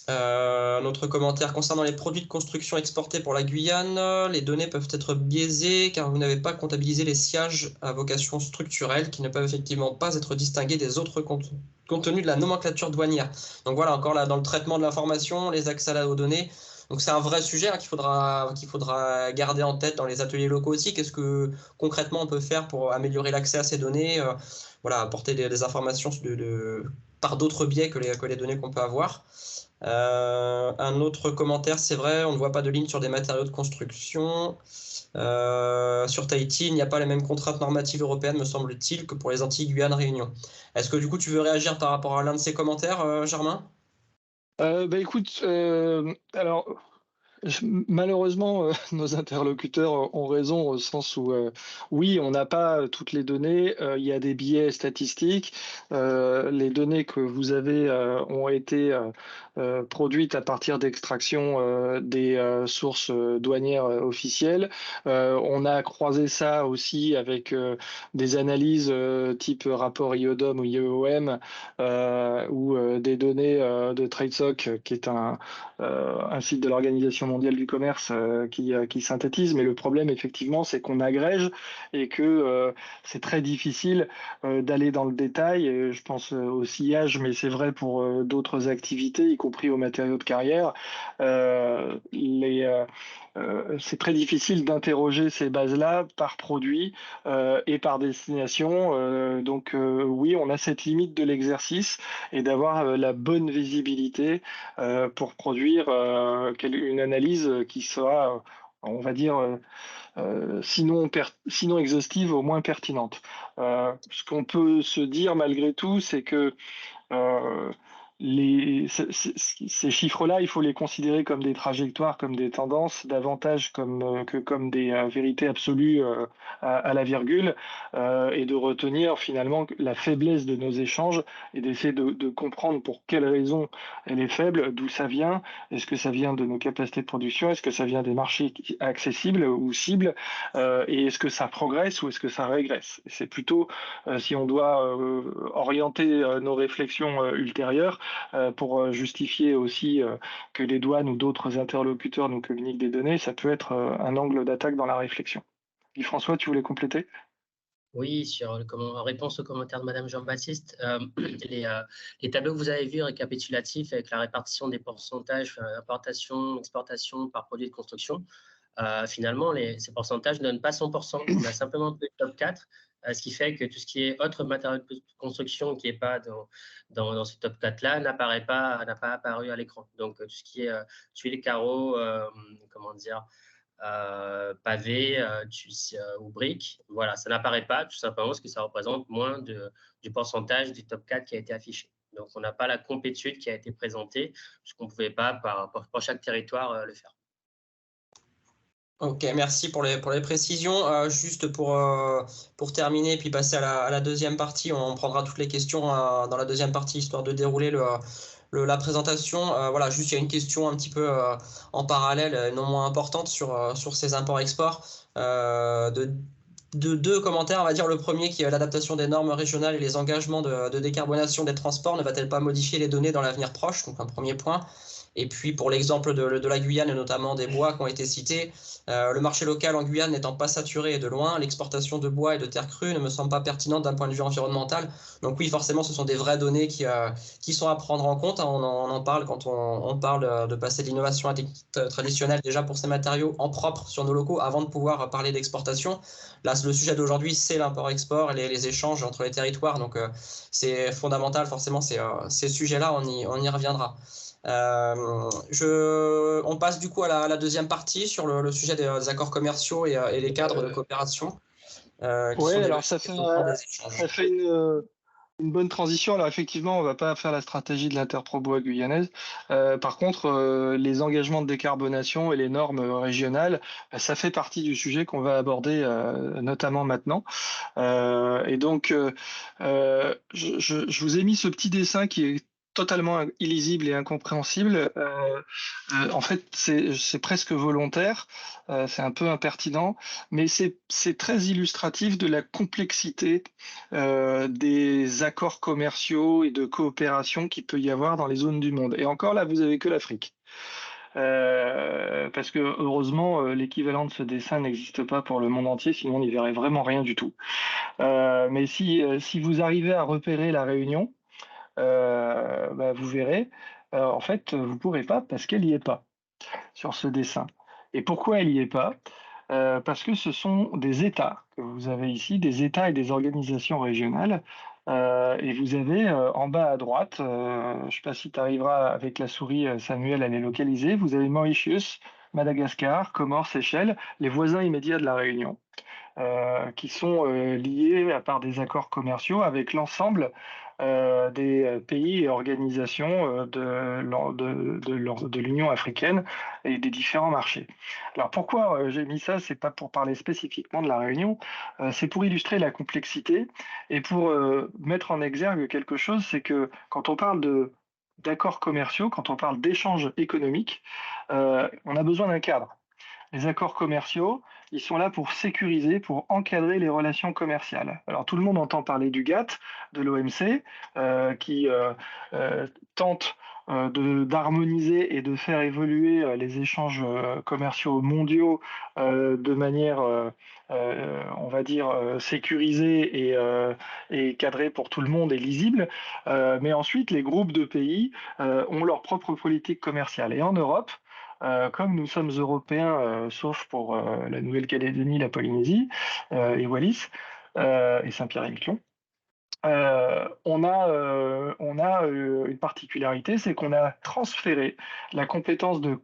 Notre commentaire concernant les produits de construction exportés pour la Guyane, les données peuvent être biaisées car vous n'avez pas comptabilisé les sièges à vocation structurelle qui ne peuvent effectivement pas être distingués des autres contenus de la nomenclature douanière. Donc voilà, encore là dans le traitement de l'information, les accès aux données. Donc c'est un vrai sujet qu'il faudra garder en tête dans les ateliers locaux aussi. Qu'est-ce que concrètement on peut faire pour améliorer l'accès à ces données, apporter des informations par d'autres biais que les données qu'on peut avoir. Un autre commentaire, c'est vrai, on ne voit pas de ligne sur des matériaux de construction. Sur Tahiti, il n'y a pas les mêmes contraintes normatives européennes, me semble-t-il, que pour les Antilles, Guyane, Réunion. Est-ce que du coup tu veux réagir par rapport à l'un de ces commentaires, Germain ? Écoute, alors malheureusement, nos interlocuteurs ont raison au sens où, oui, on n'a pas toutes les données, il y a des biais statistiques, les données que vous avez ont été produites à partir d'extraction des sources douanières officielles. On a croisé ça aussi avec des analyses type rapport IODOM ou IOM ou des données de TradeSoc, qui est un site de l'Organisation mondiale du commerce qui synthétise. Mais le problème, effectivement, c'est qu'on agrège et que c'est très difficile d'aller dans le détail. Et je pense au sillage, mais c'est vrai pour d'autres activités, y compris aux matériaux de carrière. C'est très difficile d'interroger ces bases-là par produit et par destination. Donc oui, on a cette limite de l'exercice et d'avoir la bonne visibilité pour produire produire une analyse qui sera, on va dire, sinon exhaustive, au moins pertinente. Ce qu'on peut se dire malgré tout, c'est que ces chiffres-là, il faut les considérer comme des trajectoires, comme des tendances, davantage que comme des vérités absolues à la virgule, et de retenir finalement la faiblesse de nos échanges et d'essayer de comprendre pour quelles raisons elle est faible, d'où ça vient. Est-ce que ça vient de nos capacités de production? Est-ce que ça vient des marchés accessibles ou cibles? Et est-ce que ça progresse ou est-ce que ça régresse? C'est plutôt, si on doit orienter nos réflexions ultérieures, pour justifier aussi que les douanes ou d'autres interlocuteurs nous communiquent des données, ça peut être un angle d'attaque dans la réflexion. Guy-François, tu voulais compléter? Oui, en réponse au commentaire de Madame Jean-Baptiste, les tableaux que vous avez vus récapitulatifs avec la répartition des pourcentages importation, exportation par produit de construction, finalement, ces pourcentages ne donnent pas 100%. On a simplement le top 4, ce qui fait que tout ce qui est autre matériel de construction qui n'est pas dans ce top 4-là n'a pas apparu à l'écran. Donc, tout ce qui est tuiles, carreaux, pavés ou briques, voilà, ça n'apparaît pas, tout simplement parce que ça représente moins du pourcentage du top 4 qui a été affiché. Donc, on n'a pas la complétude qui a été présentée, puisqu'on ne pouvait pas, pour chaque territoire, le faire. Ok, merci pour les précisions. Juste pour terminer, puis passer à la deuxième partie, on prendra toutes les questions dans la deuxième partie, histoire de dérouler la présentation. Voilà, juste il y a une question un petit peu en parallèle, non moins importante, sur ces imports-exports. De deux commentaires, on va dire le premier qui est l'adaptation des normes régionales et les engagements de décarbonation des transports ne va-t-elle pas modifier les données dans l'avenir proche? Donc un premier point. Et puis pour l'exemple de la Guyane et notamment des bois qui ont été cités, le marché local en Guyane n'étant pas saturé et de loin, l'exportation de bois et de terres crues ne me semble pas pertinente d'un point de vue environnemental. Donc oui, forcément, ce sont des vraies données qui sont à prendre en compte. On en parle quand on parle de passer de l'innovation traditionnelle déjà pour ces matériaux en propre sur nos locaux avant de pouvoir parler d'exportation. Là, le sujet d'aujourd'hui, c'est l'import-export et les échanges entre les territoires. Donc c'est fondamental, forcément, ces sujets-là, on y reviendra. On passe du coup à la deuxième partie sur le sujet des accords commerciaux et les cadres de coopération. Oui, alors ça fait une bonne transition. Alors effectivement, on ne va pas faire la stratégie de l'interprobois guyanaise. Par contre, les engagements de décarbonation et les normes régionales, ça fait partie du sujet qu'on va aborder notamment maintenant. Et donc, je vous ai mis ce petit dessin qui est totalement illisible et incompréhensible. En fait, c'est presque volontaire, c'est un peu impertinent, mais c'est très illustratif de la complexité des accords commerciaux et de coopération qu'il peut y avoir dans les zones du monde. Et encore là, vous avez que l'Afrique. Parce que heureusement, l'équivalent de ce dessin n'existe pas pour le monde entier, sinon on n'y verrait vraiment rien du tout. Mais si vous arrivez à repérer la Réunion, vous verrez, en fait, vous ne pourrez pas parce qu'elle n'y est pas sur ce dessin. Et pourquoi elle n'y est pas? Parce que ce sont des États que vous avez ici, des États et des organisations régionales. Et vous avez en bas à droite, je ne sais pas si tu arriveras avec la souris, Samuel, à les localiser, vous avez Mauritius, Madagascar, Comores, Seychelles, les voisins immédiats de la Réunion, qui sont liés à part des accords commerciaux avec l'ensemble des pays et organisations de l'Union africaine et des différents marchés. Alors pourquoi j'ai mis ça? C'est pas pour parler spécifiquement de la Réunion, c'est pour illustrer la complexité et pour mettre en exergue quelque chose, c'est que quand on parle d'accords commerciaux, quand on parle d'échanges économiques, on a besoin d'un cadre. Les accords commerciaux, ils sont là pour sécuriser, pour encadrer les relations commerciales. Alors tout le monde entend parler du GATT, de l'OMC, qui tente d'harmoniser et de faire évoluer les échanges commerciaux mondiaux de manière, on va dire, sécurisée et cadrée pour tout le monde et lisible. Mais ensuite, les groupes de pays ont leur propre politique commerciale. Et en Europe, comme nous sommes européens, sauf pour la Nouvelle-Calédonie, la Polynésie et Wallis et Saint-Pierre-et-Miquelon, on a une particularité, c'est qu'on a transféré la compétence de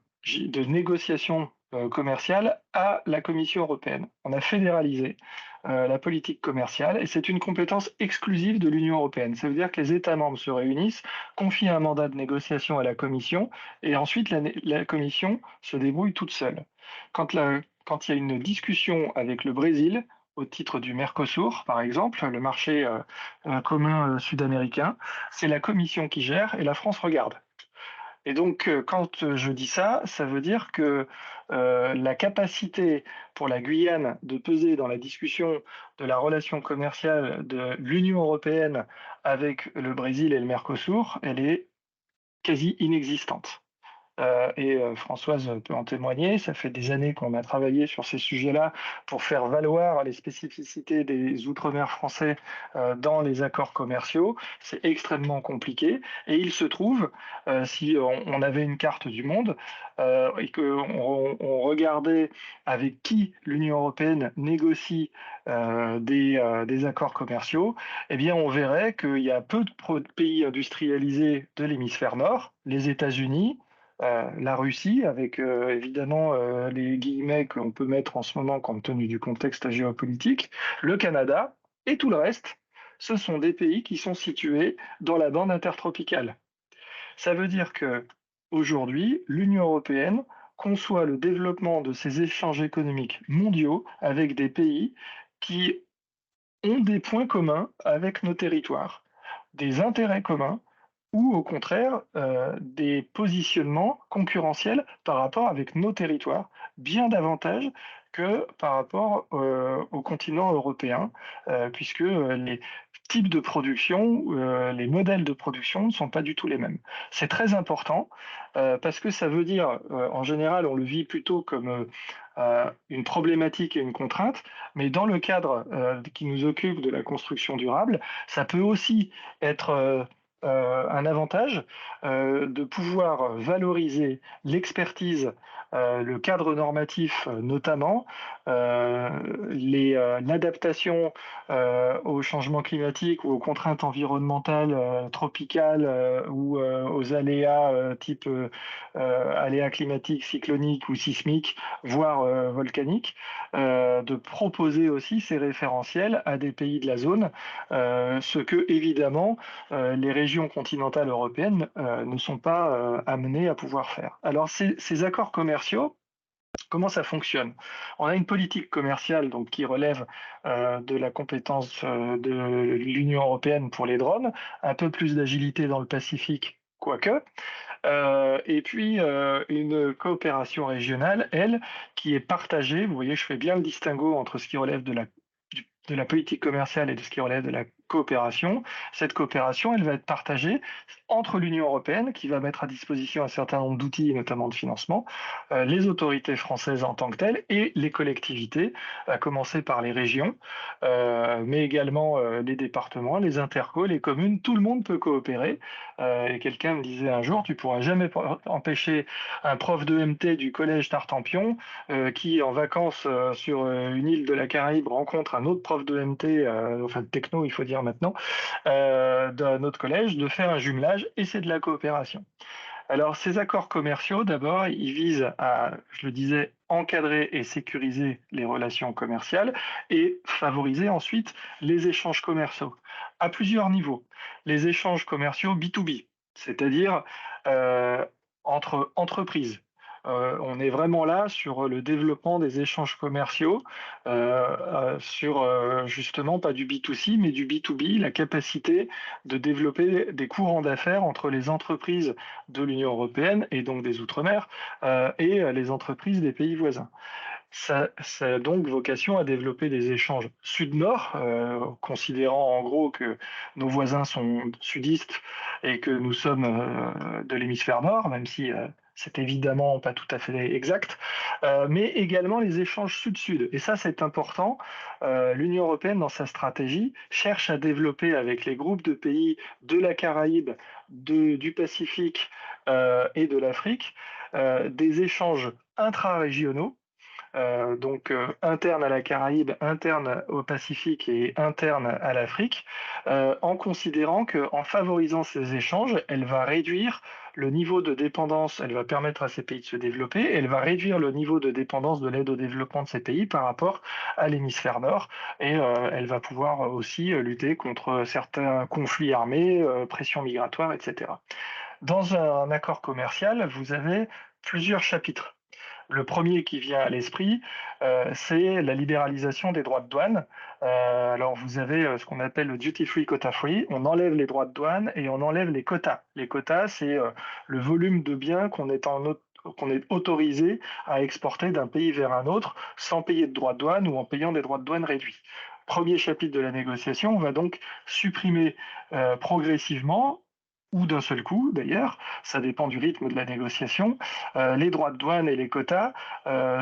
négociation commerciale à la Commission européenne. On a fédéralisé la politique commerciale et c'est une compétence exclusive de l'Union européenne. Ça veut dire que les États membres se réunissent, confient un mandat de négociation à la Commission et ensuite la Commission se débrouille toute seule. Quand il y a une discussion avec le Brésil, au titre du Mercosur, par exemple, le marché commun sud-américain, c'est la Commission qui gère et la France regarde. Et donc, quand je dis ça, ça veut dire que la capacité pour la Guyane de peser dans la discussion de la relation commerciale de l'Union européenne avec le Brésil et le Mercosur, elle est quasi inexistante. Françoise peut en témoigner, ça fait des années qu'on a travaillé sur ces sujets-là pour faire valoir les spécificités des Outre-mer français dans les accords commerciaux. C'est extrêmement compliqué et il se trouve, si on avait une carte du monde et qu'on regardait avec qui l'Union européenne négocie des accords commerciaux, eh bien on verrait qu'il y a peu de pays industrialisés de l'hémisphère nord, les États-Unis, la Russie, avec évidemment les guillemets qu'on peut mettre en ce moment compte tenu du contexte géopolitique, le Canada et tout le reste, ce sont des pays qui sont situés dans la bande intertropicale. Ça veut dire que aujourd'hui, l'Union européenne conçoit le développement de ces échanges économiques mondiaux avec des pays qui ont des points communs avec nos territoires, des intérêts communs ou au contraire des positionnements concurrentiels par rapport avec nos territoires, bien davantage que par rapport au continent européen, puisque les types de production, les modèles de production ne sont pas du tout les mêmes. C'est très important parce que ça veut dire, en général, on le vit plutôt comme une problématique et une contrainte, mais dans le cadre qui nous occupe de la construction durable, ça peut aussi être un avantage de pouvoir valoriser l'expertise, le cadre normatif notamment, l'adaptation au changement climatique ou aux contraintes environnementales tropicales ou aux aléas type aléas climatiques, cycloniques ou sismiques, voire volcaniques, de proposer aussi ces référentiels à des pays de la zone, ce que évidemment les régions continentales européennes ne sont pas amenées à pouvoir faire. Alors ces accords commerciaux, comment ça fonctionne? On a une politique commerciale donc, qui relève de la compétence de l'Union européenne pour les drones, un peu plus d'agilité dans le Pacifique, quoique. Et puis une coopération régionale, elle, qui est partagée. Vous voyez, je fais bien le distinguo entre ce qui relève de la politique commerciale et de ce qui relève de la coopération. Cette coopération, elle va être partagée entre l'Union européenne, qui va mettre à disposition un certain nombre d'outils, notamment de financement, les autorités françaises en tant que telles, et les collectivités, à commencer par les régions, mais également les départements, les intercos, les communes. Tout le monde peut coopérer. Et quelqu'un me disait un jour, tu pourras jamais empêcher un prof de MT du collège Tartampion qui, en vacances sur une île de la Caraïbe, rencontre un autre prof de MT, enfin de techno, il faut dire maintenant, d'un autre collège, de faire un jumelage, et c'est de la coopération. Alors, ces accords commerciaux, d'abord, ils visent à, je le disais, encadrer et sécuriser les relations commerciales et favoriser ensuite les échanges commerciaux à plusieurs niveaux. Les échanges commerciaux B2B, c'est-à-dire entre entreprises. On est vraiment là sur le développement des échanges commerciaux, sur justement pas du B2C, mais du B2B, la capacité de développer des courants d'affaires entre les entreprises de l'Union européenne et donc des Outre-mer et les entreprises des pays voisins. Ça a donc vocation à développer des échanges sud-nord, considérant en gros que nos voisins sont sudistes et que nous sommes de l'hémisphère nord, même si c'est évidemment pas tout à fait exact, mais également les échanges sud-sud. Et ça, c'est important. L'Union européenne, dans sa stratégie, cherche à développer avec les groupes de pays de la Caraïbe, du Pacifique et de l'Afrique des échanges intra-régionaux interne à la Caraïbe, interne au Pacifique et interne à l'Afrique, en considérant qu'en favorisant ces échanges, elle va réduire le niveau de dépendance, elle va permettre à ces pays de se développer, elle va réduire le niveau de dépendance de l'aide au développement de ces pays par rapport à l'hémisphère nord, et elle va pouvoir aussi lutter contre certains conflits armés, pression migratoire, etc. Dans un accord commercial, vous avez plusieurs chapitres. Le premier qui vient à l'esprit, c'est la libéralisation des droits de douane. Alors vous avez ce qu'on appelle le duty free, quota free. On enlève les droits de douane et on enlève les quotas. Les quotas, c'est le volume de biens qu'on est autorisé à exporter d'un pays vers un autre sans payer de droits de douane ou en payant des droits de douane réduits. Premier chapitre de la négociation, on va donc supprimer progressivement ou d'un seul coup d'ailleurs, ça dépend du rythme de la négociation, les droits de douane et les quotas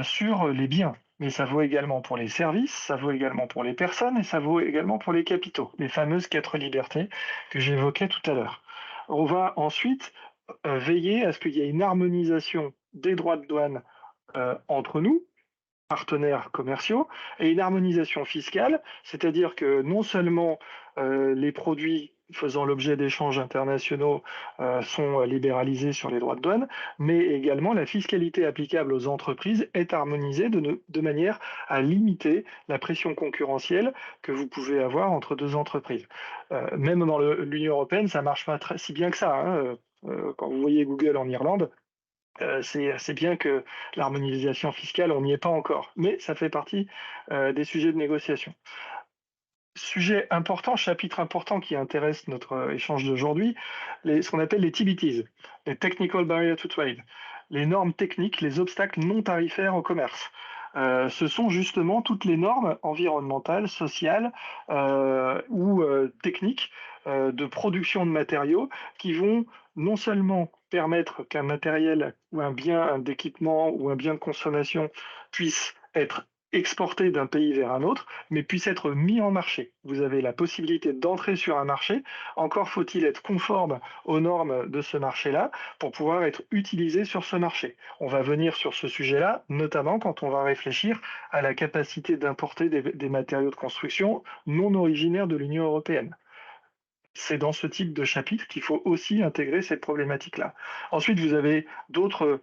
sur les biens. Mais ça vaut également pour les services, ça vaut également pour les personnes et ça vaut également pour les capitaux, les fameuses 4 libertés que j'évoquais tout à l'heure. On va ensuite veiller à ce qu'il y ait une harmonisation des droits de douane entre nous, partenaires commerciaux, et une harmonisation fiscale, c'est-à-dire que non seulement les produits faisant l'objet d'échanges internationaux sont libéralisés sur les droits de douane, mais également la fiscalité applicable aux entreprises est harmonisée de manière à limiter la pression concurrentielle que vous pouvez avoir entre deux entreprises. Même dans l'Union européenne, ça ne marche pas si bien que ça, hein. Quand vous voyez Google en Irlande, c'est bien que l'harmonisation fiscale, on n'y est pas encore, mais ça fait partie des sujets de négociation. Sujet important, chapitre important qui intéresse notre échange d'aujourd'hui, ce qu'on appelle les TBTs, les Technical Barriers to Trade, les normes techniques, les obstacles non tarifaires au commerce. Ce sont justement toutes les normes environnementales, sociales ou techniques de production de matériaux qui vont non seulement permettre qu'un matériel ou un bien d'équipement ou un bien de consommation puisse être exporté d'un pays vers un autre, mais puisse être mis en marché. Vous avez la possibilité d'entrer sur un marché, encore faut-il être conforme aux normes de ce marché-là pour pouvoir être utilisé sur ce marché. On va venir sur ce sujet-là, notamment quand on va réfléchir à la capacité d'importer des matériaux de construction non originaires de l'Union européenne. C'est dans ce type de chapitre qu'il faut aussi intégrer cette problématique-là. Ensuite, vous avez d'autres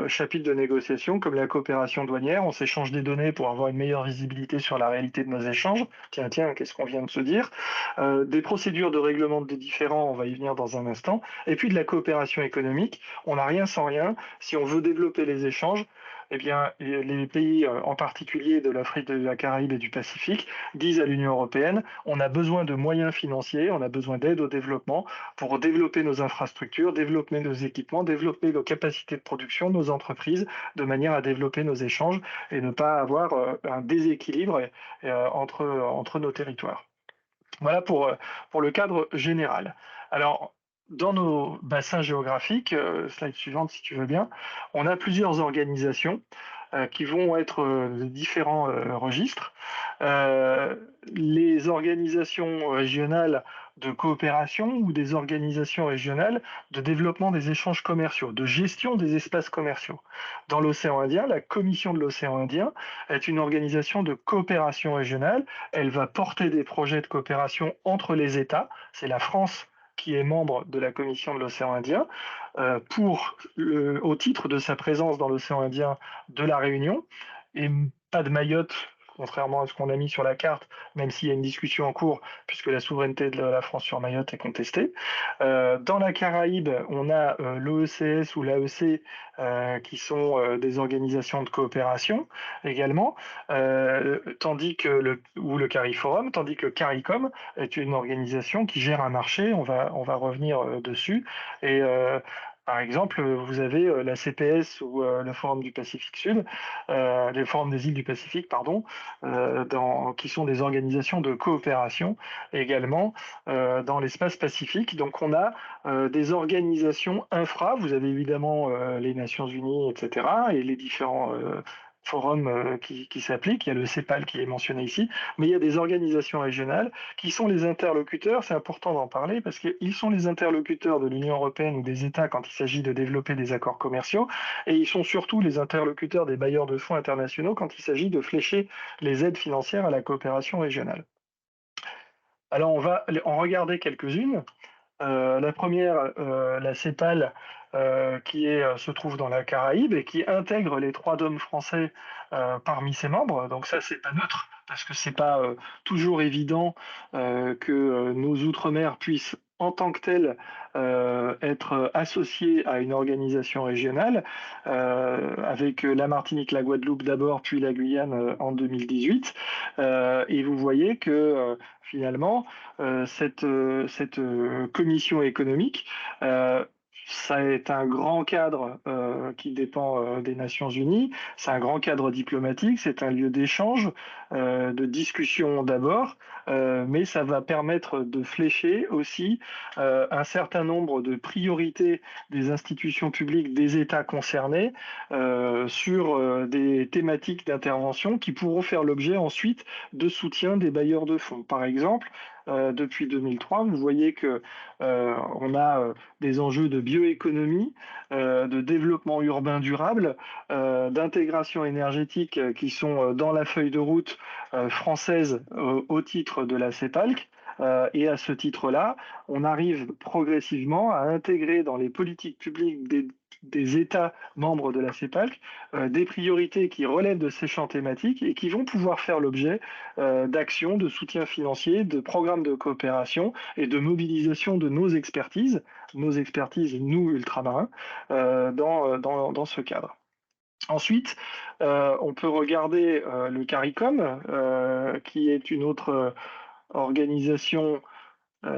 chapitres de négociation, comme la coopération douanière. On s'échange des données pour avoir une meilleure visibilité sur la réalité de nos échanges. Tiens, qu'est-ce qu'on vient de se dire? Des procédures de règlement des différends, on va y venir dans un instant. Et puis de la coopération économique. On n'a rien sans rien. Si on veut développer les échanges, eh bien, les pays, en particulier de l'Afrique, de la Caraïbe et du Pacifique, disent à l'Union européenne, on a besoin de moyens financiers, on a besoin d'aide au développement pour développer nos infrastructures, développer nos équipements, développer nos capacités de production, nos entreprises, de manière à développer nos échanges et ne pas avoir un déséquilibre entre nos territoires. Voilà pour le cadre général. Alors, dans nos bassins géographiques, slide suivante si tu veux bien, on a plusieurs organisations qui vont être de différents registres. Les organisations régionales de coopération ou des organisations régionales de développement des échanges commerciaux, de gestion des espaces commerciaux. Dans l'océan Indien, la Commission de l'océan Indien est une organisation de coopération régionale. Elle va porter des projets de coopération entre les États. C'est la France qui est membre de la Commission de l'océan Indien, au titre de sa présence dans l'océan Indien de la Réunion, et pas de Mayotte, contrairement à ce qu'on a mis sur la carte, même s'il y a une discussion en cours, puisque la souveraineté de la France sur Mayotte est contestée. Dans la Caraïbe, on a l'OECS ou l'AEC, qui sont des organisations de coopération également, ou le CARIFORUM, tandis que CARICOM est une organisation qui gère un marché, on va revenir dessus, et par exemple, vous avez la CPS ou le Forum du Pacifique Sud, les forums des îles du Pacifique, pardon, qui sont des organisations de coopération également dans l'espace Pacifique. Donc on a des organisations infra, vous avez évidemment les Nations Unies, etc., et les différents forum qui s'applique, il y a le CEPAL qui est mentionné ici, mais il y a des organisations régionales qui sont les interlocuteurs, c'est important d'en parler parce qu'ils sont les interlocuteurs de l'Union européenne ou des États quand il s'agit de développer des accords commerciaux, et ils sont surtout les interlocuteurs des bailleurs de fonds internationaux quand il s'agit de flécher les aides financières à la coopération régionale. Alors on va en regarder quelques-unes. La première, la CEPAL, se trouve dans la Caraïbe et qui intègre les 3 DOM français parmi ses membres. Donc ça, c'est pas neutre, parce que c'est pas toujours évident que nos outre-mer puissent en tant que tels être associés à une organisation régionale, avec la Martinique, la Guadeloupe d'abord, puis la Guyane en 2018. Et vous voyez que finalement, cette commission économique, ça est un grand cadre qui dépend des Nations Unies, c'est un grand cadre diplomatique, c'est un lieu d'échange, de discussion d'abord, mais ça va permettre de flécher aussi un certain nombre de priorités des institutions publiques des États concernés sur des thématiques d'intervention qui pourront faire l'objet ensuite de soutien des bailleurs de fonds. Par exemple, depuis 2003, vous voyez que on a des enjeux de bioéconomie, de développement urbain durable, d'intégration énergétique qui sont dans la feuille de route française au titre de la CEPALC. Et à ce titre-là, on arrive progressivement à intégrer dans les politiques publiques des États membres de la CEPALC des priorités qui relèvent de ces champs thématiques et qui vont pouvoir faire l'objet d'actions, de soutien financier, de programmes de coopération et de mobilisation de nos expertises, nous, ultramarins, dans ce cadre. Ensuite, on peut regarder le CARICOM, qui est une autre organisation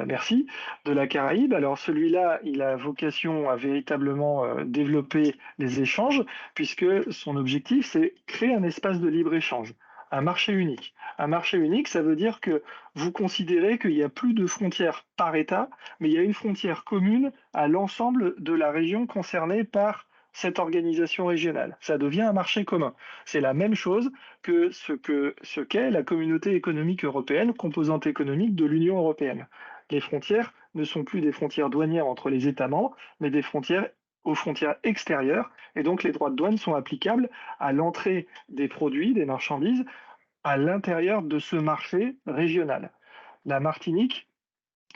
merci, de la Caraïbe. Alors celui-là, il a vocation à véritablement développer les échanges, puisque son objectif, c'est créer un espace de libre-échange, un marché unique. Un marché unique, ça veut dire que vous considérez qu'il n'y a plus de frontières par État, mais il y a une frontière commune à l'ensemble de la région concernée par cette organisation régionale. Ça devient un marché commun. C'est la même chose que ce qu'est la communauté économique européenne, composante économique de l'Union européenne. Les frontières ne sont plus des frontières douanières entre les États membres, mais des frontières aux frontières extérieures, et donc les droits de douane sont applicables à l'entrée des produits, des marchandises, à l'intérieur de ce marché régional. La Martinique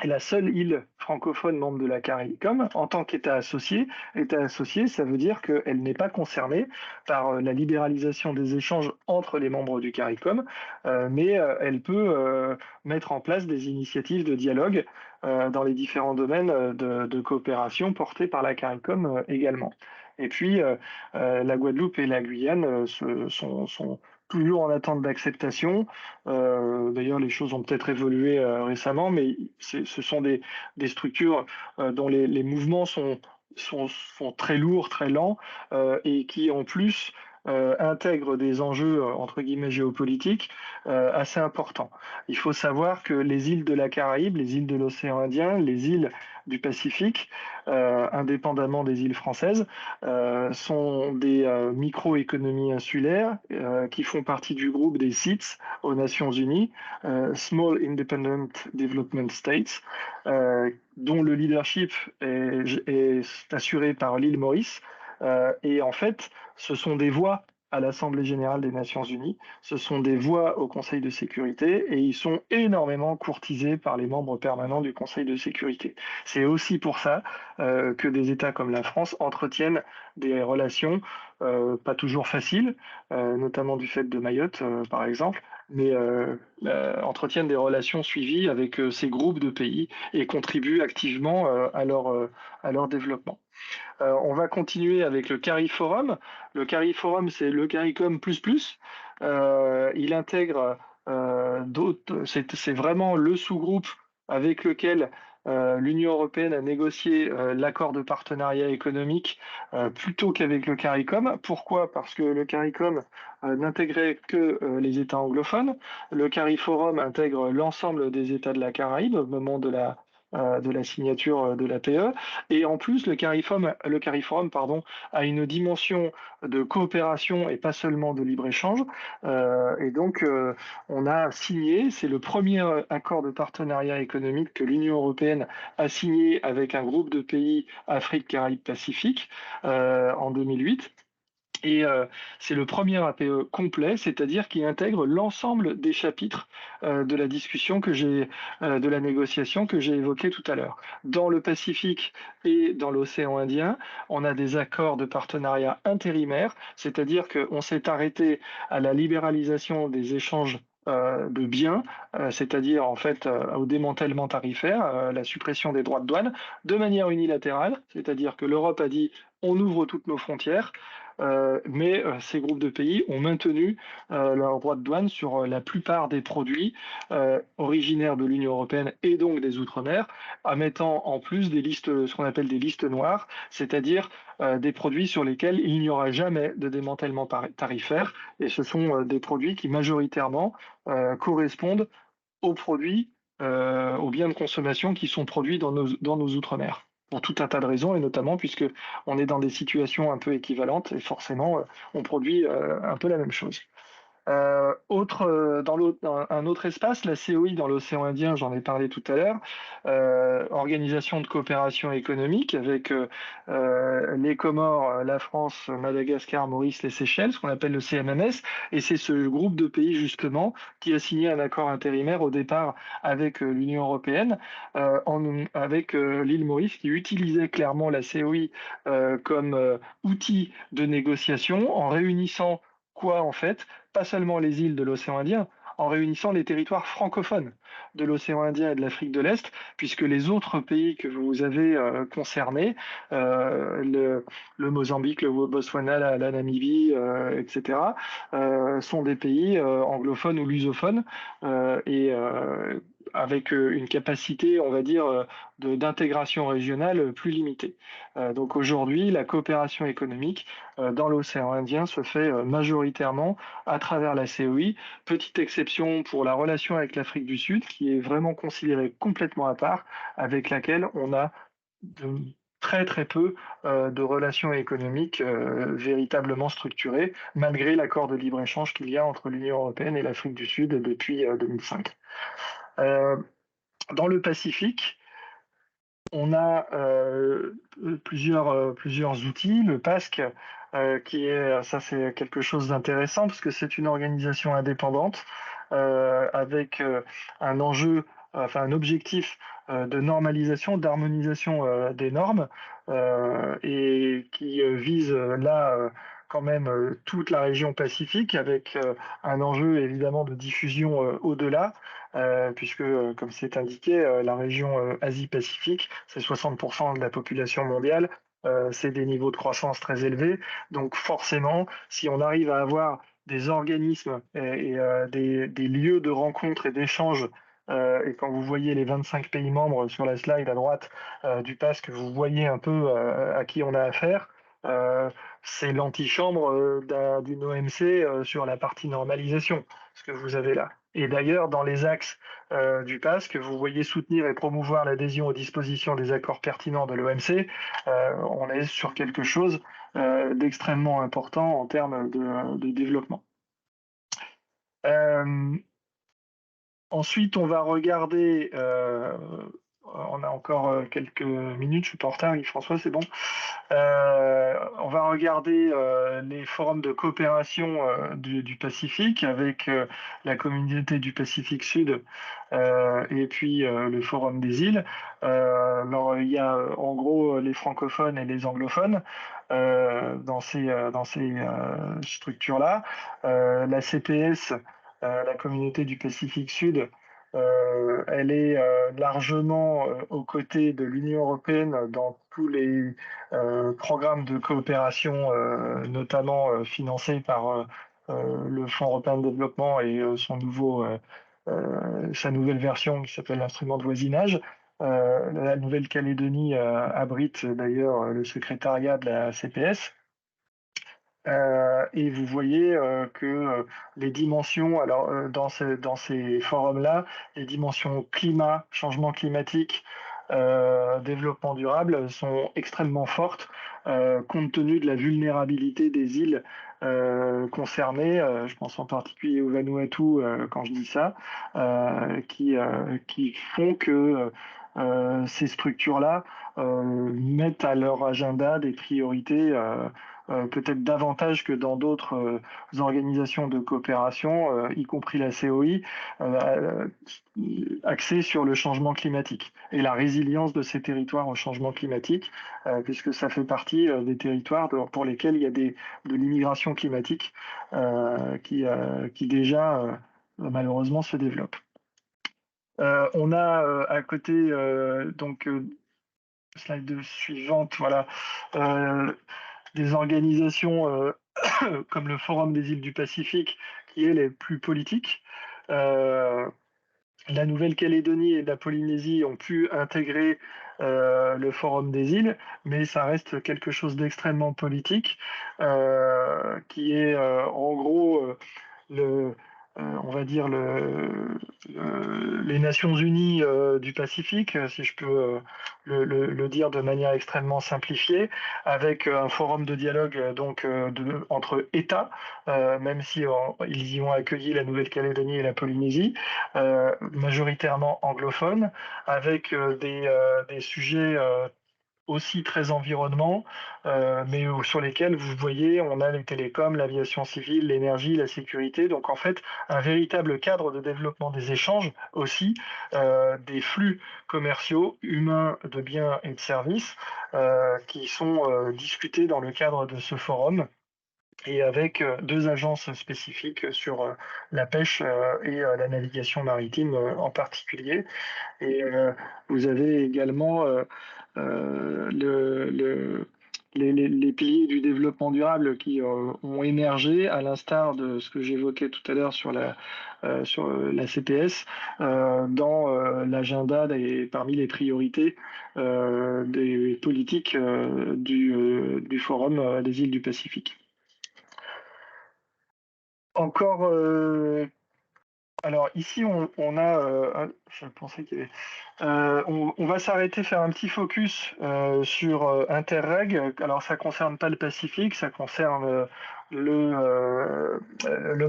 est la seule île francophone membre de la CARICOM en tant qu'État associé. État associé, ça veut dire qu'elle n'est pas concernée par la libéralisation des échanges entre les membres du CARICOM, mais elle peut mettre en place des initiatives de dialogue dans les différents domaines de coopération portés par la CARICOM également. Et puis, la Guadeloupe et la Guyane sont toujours en attente d'acceptation. D'ailleurs, les choses ont peut-être évolué récemment, mais ce sont des structures dont les mouvements sont très lourds, très lents, et qui en plus intègrent des enjeux entre guillemets géopolitiques assez importants. Il faut savoir que les îles de la Caraïbe, les îles de l'océan Indien, les îles du Pacifique, indépendamment des îles françaises, sont des micro-économies insulaires qui font partie du groupe des SIDS aux Nations Unies, Small Independent Development States, dont le leadership est assuré par l'île Maurice. Et en fait, ce sont des voix à l'Assemblée générale des Nations Unies, ce sont des voix au Conseil de sécurité et ils sont énormément courtisés par les membres permanents du Conseil de sécurité. C'est aussi pour ça que des États comme la France entretiennent des relations pas toujours faciles, notamment du fait de Mayotte par exemple, mais entretiennent des relations suivies avec ces groupes de pays et contribuent activement à leur développement. On va continuer avec le CARIFORUM. Le CARIFORUM, c'est le CARICOM++. Il intègre d'autres, c'est vraiment le sous-groupe avec lequel l'Union européenne a négocié l'accord de partenariat économique plutôt qu'avec le CARICOM. Pourquoi? Parce que le CARICOM n'intégrait que les États anglophones. Le CARIFORUM intègre l'ensemble des États de la Caraïbe au moment de la de la signature de l'APE. Et en plus, le CARIFORUM a une dimension de coopération et pas seulement de libre-échange. Et donc, on a signé, c'est le premier accord de partenariat économique que l'Union européenne a signé avec un groupe de pays Afrique, Caraïbes, Pacifique en 2008. Et c'est le premier APE complet, c'est-à-dire qui intègre l'ensemble des chapitres de la discussion de la négociation que j'ai évoquée tout à l'heure. Dans le Pacifique et dans l'océan Indien, on a des accords de partenariat intérimaires, c'est-à-dire qu'on s'est arrêté à la libéralisation des échanges de biens, c'est-à-dire en fait au démantèlement tarifaire, la suppression des droits de douane, de manière unilatérale, c'est-à-dire que l'Europe a dit on ouvre toutes nos frontières. Mais ces groupes de pays ont maintenu leurs droits de douane sur la plupart des produits originaires de l'Union européenne et donc des Outre-mer, en mettant en plus des listes, ce qu'on appelle des listes noires, c'est-à-dire des produits sur lesquels il n'y aura jamais de démantèlement tarifaire. Et ce sont des produits qui majoritairement correspondent aux produits, aux biens de consommation qui sont produits dans nos Outre-mer, pour tout un tas de raisons, et notamment puisque on est dans des situations un peu équivalentes, et forcément, on produit un peu la même chose. Dans un autre espace, la COI dans l'océan Indien, j'en ai parlé tout à l'heure, organisation de coopération économique avec les Comores, la France, Madagascar, Maurice, les Seychelles, ce qu'on appelle le CMMS, et c'est ce groupe de pays justement qui a signé un accord intérimaire au départ avec l'Union européenne, avec l'île Maurice qui utilisait clairement la COI comme outil de négociation en réunissant quoi en fait? Pas seulement les îles de l'océan Indien, en réunissant les territoires francophones de l'océan Indien et de l'Afrique de l'Est, puisque les autres pays que vous avez concernés, le Mozambique, le Botswana, la Namibie, etc., sont des pays anglophones ou lusophones, et avec une capacité, on va dire, d'intégration régionale plus limitée. Donc aujourd'hui, la coopération économique dans l'océan Indien se fait majoritairement à travers la COI. Petite exception pour la relation avec l'Afrique du Sud, qui est vraiment considérée complètement à part, avec laquelle on a très très peu de relations économiques véritablement structurées, malgré l'accord de libre-échange qu'il y a entre l'Union européenne et l'Afrique du Sud depuis 2005. Dans le Pacifique, on a plusieurs outils. Le PASC, ça c'est quelque chose d'intéressant parce que c'est une organisation indépendante avec un enjeu, enfin un objectif de normalisation, d'harmonisation des normes et qui vise là quand même toute la région Pacifique avec un enjeu évidemment de diffusion au-delà. Puisque, comme c'est indiqué, la région Asie-Pacifique, c'est 60% de la population mondiale, c'est des niveaux de croissance très élevés. Donc forcément, si on arrive à avoir des organismes et des lieux de rencontre et d'échange, et quand vous voyez les 25 pays membres sur la slide à droite du PASC, vous voyez un peu à qui on a affaire. C'est l'antichambre d'une OMC sur la partie normalisation, ce que vous avez là. Et d'ailleurs, dans les axes du PASC, vous voyez soutenir et promouvoir l'adhésion aux dispositions des accords pertinents de l'OMC. On est sur quelque chose d'extrêmement important en termes de développement. Ensuite, on va regarder, on a encore quelques minutes, je suis pas en retard, Yves-François, c'est bon. On va regarder les forums de coopération du Pacifique avec la communauté du Pacifique Sud et puis le forum des îles. Alors, il y a en gros les francophones et les anglophones dans ces structures-là. La CPS, la communauté du Pacifique Sud, elle est largement aux côtés de l'Union européenne dans tous les programmes de coopération, notamment financés par le Fonds européen de développement et sa nouvelle version qui s'appelle l'instrument de voisinage. La Nouvelle-Calédonie abrite d'ailleurs le secrétariat de la CPS. Et vous voyez que les dimensions, alors dans ces forums-là, les dimensions climat, changement climatique, développement durable sont extrêmement fortes compte tenu de la vulnérabilité des îles concernées. Je pense en particulier au Vanuatu quand je dis ça, qui font que ces structures-là mettent à leur agenda des priorités peut-être davantage que dans d'autres organisations de coopération, y compris la COI, axées sur le changement climatique et la résilience de ces territoires au changement climatique, puisque ça fait partie des territoires pour lesquels il y a de l'immigration climatique qui déjà malheureusement se développe. On a à côté, donc slide suivante, voilà, des organisations comme le Forum des îles du Pacifique, qui est les plus politiques. La Nouvelle-Calédonie et la Polynésie ont pu intégrer le Forum des îles, mais ça reste quelque chose d'extrêmement politique, qui est en gros on va dire les Nations Unies du Pacifique, si je peux le dire de manière extrêmement simplifiée, avec un forum de dialogue entre États, même si ils y ont accueilli la Nouvelle-Calédonie et la Polynésie, majoritairement anglophones, avec des sujets aussi très environnement, mais sur lesquels vous voyez, on a les télécoms, l'aviation civile, l'énergie, la sécurité. Donc en fait, un véritable cadre de développement des échanges aussi, des flux commerciaux, humains, de biens et de services, qui sont discutés dans le cadre de ce forum, et avec deux agences spécifiques sur la pêche et la navigation maritime en particulier. Et vous avez également les piliers du développement durable qui ont émergé, à l'instar de ce que j'évoquais tout à l'heure sur la CPS, dans l'agenda parmi les priorités des politiques du Forum des îles du Pacifique. Encore alors ici, on a, je pensais qu'il y avait, on va s'arrêter, faire un petit focus sur Interreg. Alors ça concerne pas le Pacifique, ça concerne le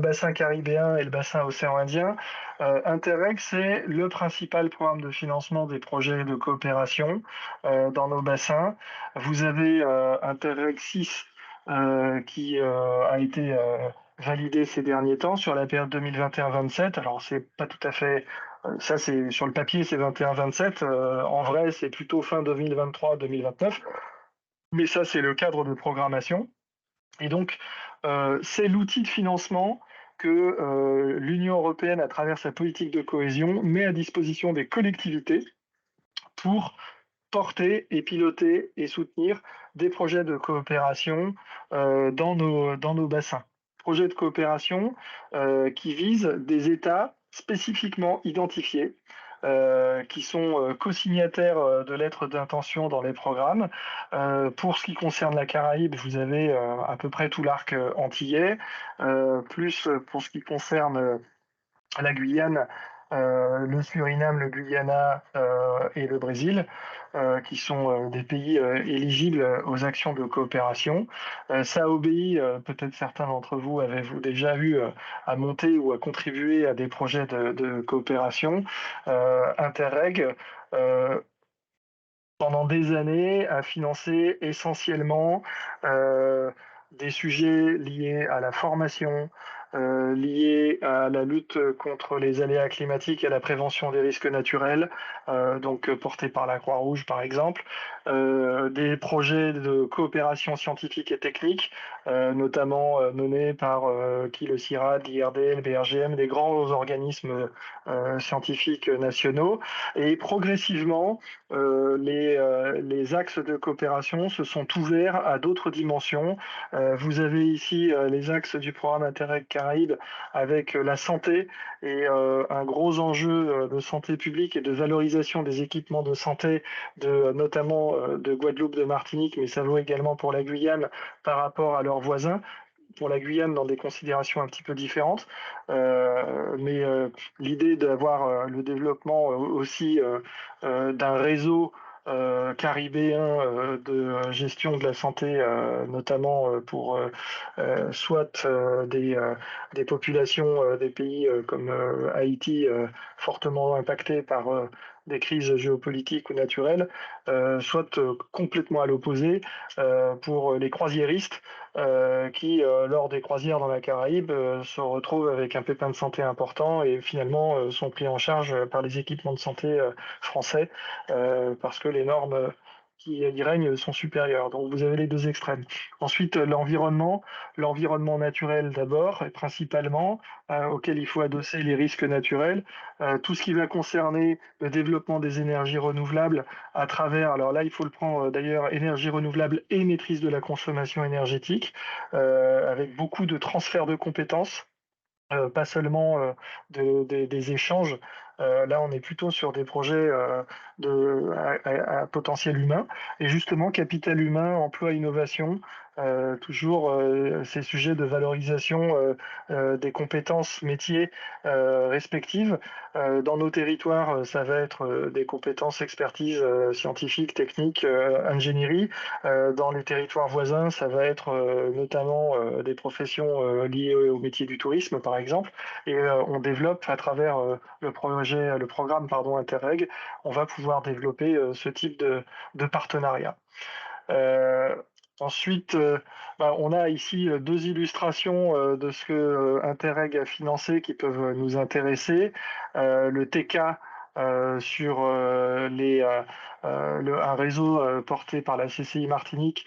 bassin caribéen et le bassin océan Indien. Interreg, c'est le principal programme de financement des projets de coopération dans nos bassins. Vous avez Interreg 6 qui a été validé ces derniers temps sur la période 2021-27. Alors c'est pas tout à fait, ça c'est sur le papier c'est 21-27, en vrai c'est plutôt fin 2023-2029, mais ça c'est le cadre de programmation. Et donc c'est l'outil de financement que l'Union européenne, à travers sa politique de cohésion, met à disposition des collectivités pour porter et piloter et soutenir des projets de coopération dans nos bassins. Projets de coopération qui visent des États spécifiquement identifiés, qui sont co-signataires de lettres d'intention dans les programmes. Pour ce qui concerne la Caraïbe, vous avez à peu près tout l'arc antillais, plus pour ce qui concerne la Guyane, le Suriname, le Guyana et le Brésil, qui sont des pays éligibles aux actions de coopération. Ça obéit, peut-être certains d'entre vous avez-vous déjà eu à monter ou à contribuer à des projets de coopération. Interreg, pendant des années, a financé essentiellement des sujets liés à la formation, liés à la lutte contre les aléas climatiques et à la prévention des risques naturels, donc portés par la Croix-Rouge par exemple, des projets de coopération scientifique et technique, notamment menés par le CIRAD, l'IRD, le BRGM, des grands organismes scientifiques nationaux, et progressivement les axes de coopération se sont ouverts à d'autres dimensions. Vous avez ici les axes du programme Interreg Caraïbes avec la santé et un gros enjeu de santé publique et de valorisation des équipements de santé, notamment de Guadeloupe, de Martinique, mais ça vaut également pour la Guyane par rapport à leurs voisins. pour la Guyane dans des considérations un petit peu différentes. Mais l'idée d'avoir le développement aussi d'un réseau caribéen de gestion de la santé, notamment pour soit des populations des pays comme Haïti fortement impactées par des crises géopolitiques ou naturelles, soit complètement à l'opposé pour les croisiéristes qui, lors des croisières dans la Caraïbe, se retrouvent avec un pépin de santé important et finalement sont pris en charge par les équipements de santé français parce que les normes qui y règnent sont supérieures. Donc vous avez les deux extrêmes. Ensuite, l'environnement naturel d'abord et principalement, auquel il faut adosser les risques naturels. Tout ce qui va concerner le développement des énergies renouvelables à travers, alors là il faut le prendre d'ailleurs, énergie renouvelable et maîtrise de la consommation énergétique, avec beaucoup de transferts de compétences. Pas seulement des échanges. Là, on est plutôt sur des projets à potentiel humain. Et justement, capital humain, emploi, innovation, toujours ces sujets de valorisation des compétences métiers respectives. Dans nos territoires, ça va être des compétences expertise scientifiques, techniques, ingénierie. Dans les territoires voisins, ça va être notamment des professions liées au métier du tourisme, par exemple. Et on développe à travers le programme Interreg, on va pouvoir développer ce type de partenariat. Ensuite, on a ici deux illustrations de ce que Interreg a financé qui peuvent nous intéresser. Le TK sur un réseau porté par la CCI Martinique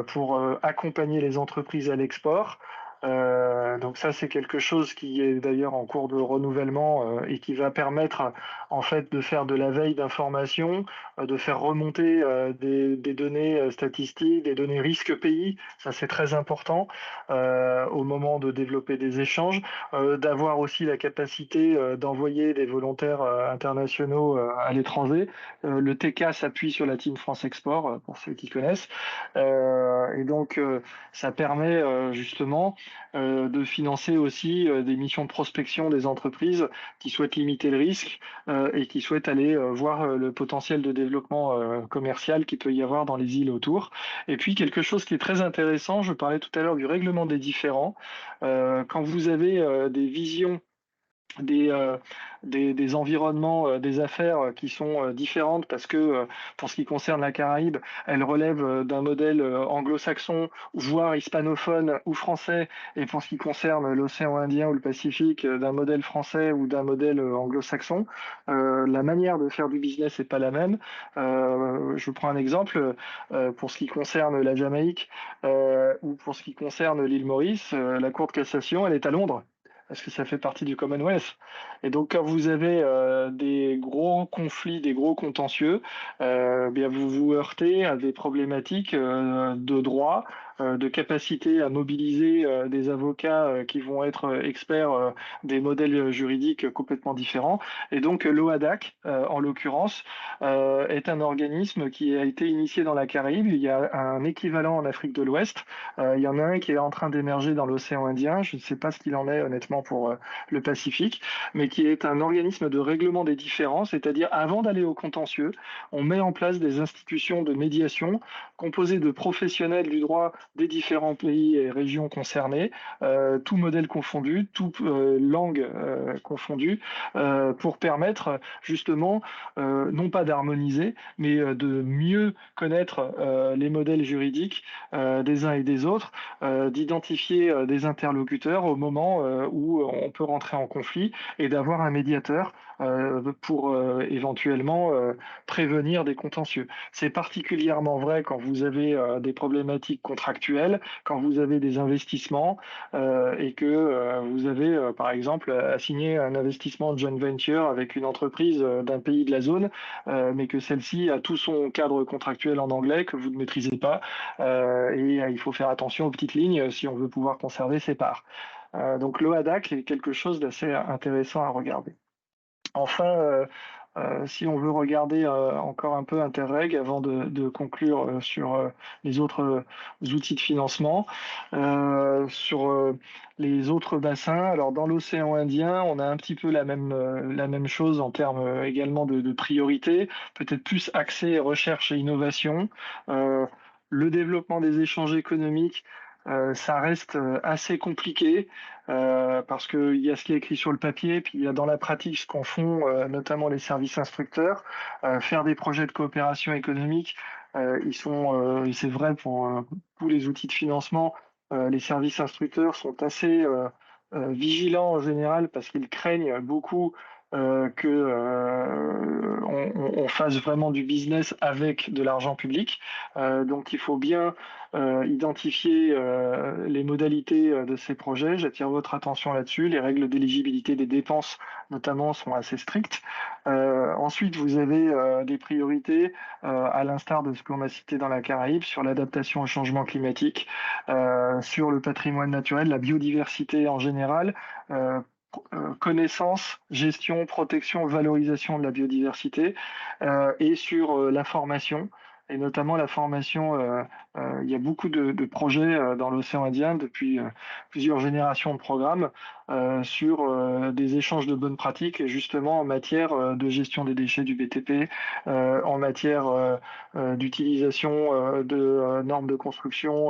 pour accompagner les entreprises à l'export. Donc ça, c'est quelque chose qui est d'ailleurs en cours de renouvellement et qui va permettre en fait de faire de la veille d'information, de faire remonter des données statistiques, des données risques pays. Ça, c'est très important au moment de développer des échanges, d'avoir aussi la capacité d'envoyer des volontaires internationaux à l'étranger. Le TK s'appuie sur la Team France Export, pour ceux qui connaissent. Et donc, ça permet justement de financer aussi des missions de prospection des entreprises qui souhaitent limiter le risque et qui souhaitent aller voir le potentiel de développement commercial qu'il peut y avoir dans les îles autour. Et puis quelque chose qui est très intéressant, je parlais tout à l'heure du règlement des différends. Quand vous avez des visions des environnements, des affaires qui sont différentes parce que pour ce qui concerne la Caraïbe, elles relèvent d'un modèle anglo-saxon, voire hispanophone ou français, et pour ce qui concerne l'océan Indien ou le Pacifique, d'un modèle français ou d'un modèle anglo-saxon. La manière de faire du business n'est pas la même. Je prends un exemple, pour ce qui concerne la Jamaïque ou pour ce qui concerne l'île Maurice, la Cour de cassation, elle est à Londres, parce que ça fait partie du Commonwealth. Et donc, quand vous avez des gros conflits, des gros contentieux, bien vous vous heurtez à des problématiques de droit, de capacité à mobiliser des avocats qui vont être experts des modèles juridiques complètement différents. Et donc, l'OADAC, en l'occurrence, est un organisme qui a été initié dans la Caraïbe. Il y a un équivalent en Afrique de l'Ouest. Il y en a un qui est en train d'émerger dans l'océan Indien. Je ne sais pas ce qu'il en est, honnêtement, pour le Pacifique, mais qui est un organisme de règlement des différends, c'est-à-dire avant d'aller au contentieux, on met en place des institutions de médiation composées de professionnels du droit des différents pays et régions concernées, tout modèle confondu, toute langue confondue, pour permettre justement non pas d'harmoniser, mais de mieux connaître les modèles juridiques des uns et des autres, d'identifier des interlocuteurs au moment où on peut rentrer en conflit et d'avoir un médiateur pour éventuellement prévenir des contentieux. C'est particulièrement vrai quand vous avez des problématiques contractuelles, quand vous avez des investissements et que vous avez par exemple assigné un investissement de joint venture avec une entreprise d'un pays de la zone, mais que celle-ci a tout son cadre contractuel en anglais que vous ne maîtrisez pas et il faut faire attention aux petites lignes si on veut pouvoir conserver ses parts. Donc l'OADAC est quelque chose d'assez intéressant à regarder. Enfin, Si on veut regarder encore un peu Interreg avant de conclure sur les autres outils de financement, sur les autres bassins, alors dans l'océan Indien, on a un petit peu la même chose en termes également de priorité, peut-être plus axé recherche et innovation. Le développement des échanges économiques, ça reste assez compliqué parce qu'il y a ce qui est écrit sur le papier, puis il y a dans la pratique ce qu'en font notamment les services instructeurs. Faire des projets de coopération économique, c'est vrai pour tous les outils de financement, les services instructeurs sont assez vigilants en général parce qu'ils craignent beaucoup on fasse vraiment du business avec de l'argent public. Donc il faut bien identifier les modalités de ces projets. J'attire votre attention là-dessus. Les règles d'éligibilité des dépenses, notamment, sont assez strictes. Ensuite, vous avez des priorités, à l'instar de ce qu'on a cité dans la Caraïbe, sur l'adaptation au changement climatique, sur le patrimoine naturel, la biodiversité en général, connaissance, gestion, protection, valorisation de la biodiversité, et sur la formation. Et notamment la formation, il y a beaucoup de projets dans l'océan Indien depuis plusieurs générations de programmes sur des échanges de bonnes pratiques, et justement en matière de gestion des déchets du BTP, en matière d'utilisation de normes de construction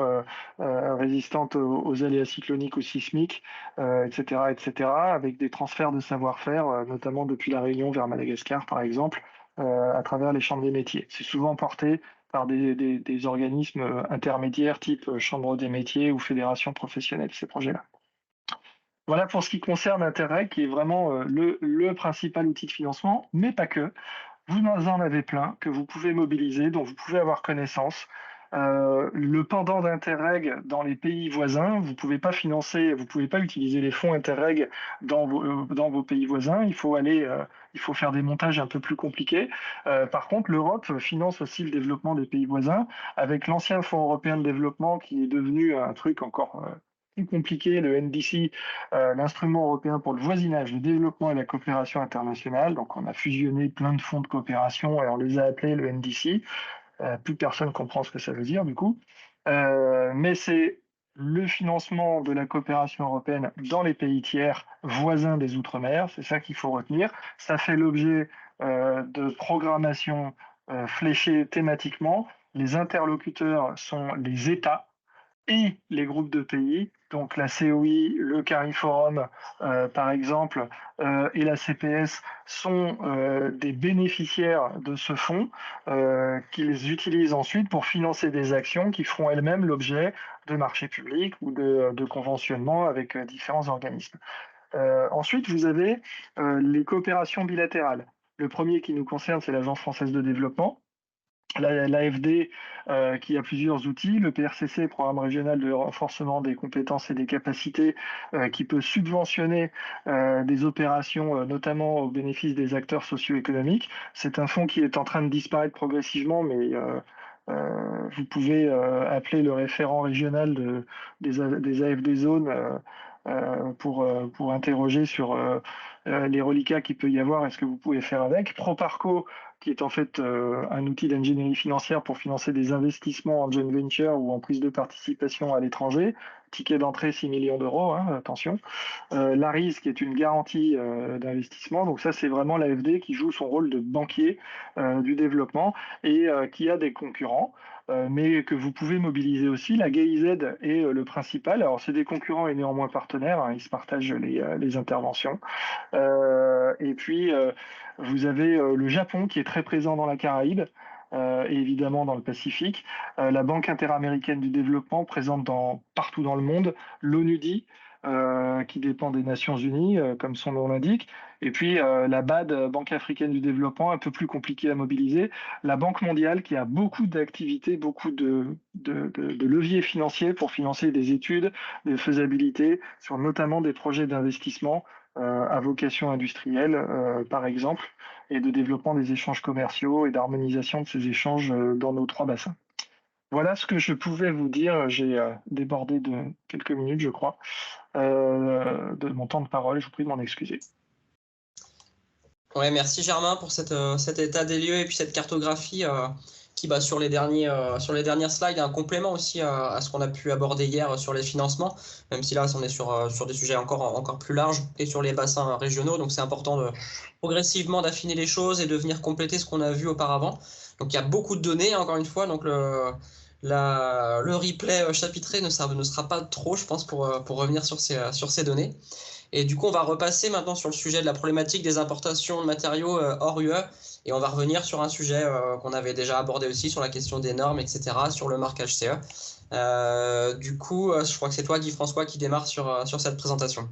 résistantes aux aléas cycloniques ou sismiques, etc., etc., avec des transferts de savoir-faire, notamment depuis la Réunion vers Madagascar, par exemple, à travers les chambres des métiers. C'est souvent porté par des organismes intermédiaires type chambre des métiers ou fédération professionnelle, ces projets-là. Voilà pour ce qui concerne Interreg, qui est vraiment le principal outil de financement, mais pas que. Vous en avez plein que vous pouvez mobiliser, dont vous pouvez avoir connaissance. Le pendant d'Interreg dans les pays voisins, vous pouvez pas utiliser les fonds Interreg dans vos pays voisins. Il faut faire des montages un peu plus compliqués. Par contre, l'Europe finance aussi le développement des pays voisins avec l'ancien Fonds européen de développement qui est devenu un truc encore plus compliqué, le NDC, l'instrument européen pour le voisinage, le développement et la coopération internationale. Donc, on a fusionné plein de fonds de coopération et on les a appelés le NDC. Plus personne comprend ce que ça veut dire, du coup. Mais c'est le financement de la coopération européenne dans les pays tiers voisins des Outre-mer. C'est ça qu'il faut retenir. Ça fait l'objet de programmation fléchée thématiquement. Les interlocuteurs sont les États et les groupes de pays, donc la COI, le CARIFORUM par exemple, et la CPS sont des bénéficiaires de ce fonds qu'ils utilisent ensuite pour financer des actions qui feront elles-mêmes l'objet de marchés publics ou de conventionnement avec différents organismes. Ensuite, vous avez les coopérations bilatérales. Le premier qui nous concerne, c'est l'Agence française de développement. L'AFD qui a plusieurs outils, le PRCC, Programme régional de renforcement des compétences et des capacités, qui peut subventionner des opérations, notamment au bénéfice des acteurs socio-économiques. C'est un fonds qui est en train de disparaître progressivement, mais vous pouvez appeler le référent régional des AFD zones pour interroger sur les reliquats qu'il peut y avoir et ce que vous pouvez faire avec. Proparco, qui est en fait un outil d'ingénierie financière pour financer des investissements en joint venture ou en prise de participation à l'étranger. Ticket d'entrée 6 millions d'euros, hein, attention. L'ARIS, qui est une garantie d'investissement. Donc ça, c'est vraiment l'AFD qui joue son rôle de banquier du développement et qui a des concurrents. Mais que vous pouvez mobiliser aussi. La GIZ est le principal. Alors, c'est des concurrents et néanmoins partenaires, hein, ils se partagent les interventions. Et puis, vous avez le Japon qui est très présent dans la Caraïbe, et évidemment dans le Pacifique. La Banque interaméricaine du développement, présente partout dans le monde. L'ONUDI, qui dépend des Nations Unies, comme son nom l'indique. Et puis la BAD, Banque africaine du développement, un peu plus compliquée à mobiliser. La Banque mondiale, qui a beaucoup d'activités, beaucoup de leviers financiers pour financer des études, des faisabilités, sur notamment des projets d'investissement à vocation industrielle, par exemple, et de développement des échanges commerciaux et d'harmonisation de ces échanges dans nos 3 bassins. Voilà ce que je pouvais vous dire. J'ai débordé de quelques minutes, je crois, de mon temps de parole. Je vous prie de m'en excuser. Ouais, merci Germain pour cet état des lieux et puis cette cartographie qui, sur les dernières slides, est un complément aussi à ce qu'on a pu aborder hier sur les financements, même si là, on est sur des sujets encore plus larges et sur les bassins régionaux. Donc, c'est important progressivement d'affiner les choses et de venir compléter ce qu'on a vu auparavant. Donc, il y a beaucoup de données, encore une fois. Donc, le replay chapitré ne sera pas trop, je pense, pour revenir sur ces données. Et du coup, on va repasser maintenant sur le sujet de la problématique des importations de matériaux hors UE. Et on va revenir sur un sujet qu'on avait déjà abordé aussi, sur la question des normes, etc., sur le marquage CE. Du coup, je crois que c'est toi, Guy-François, qui démarre sur cette présentation.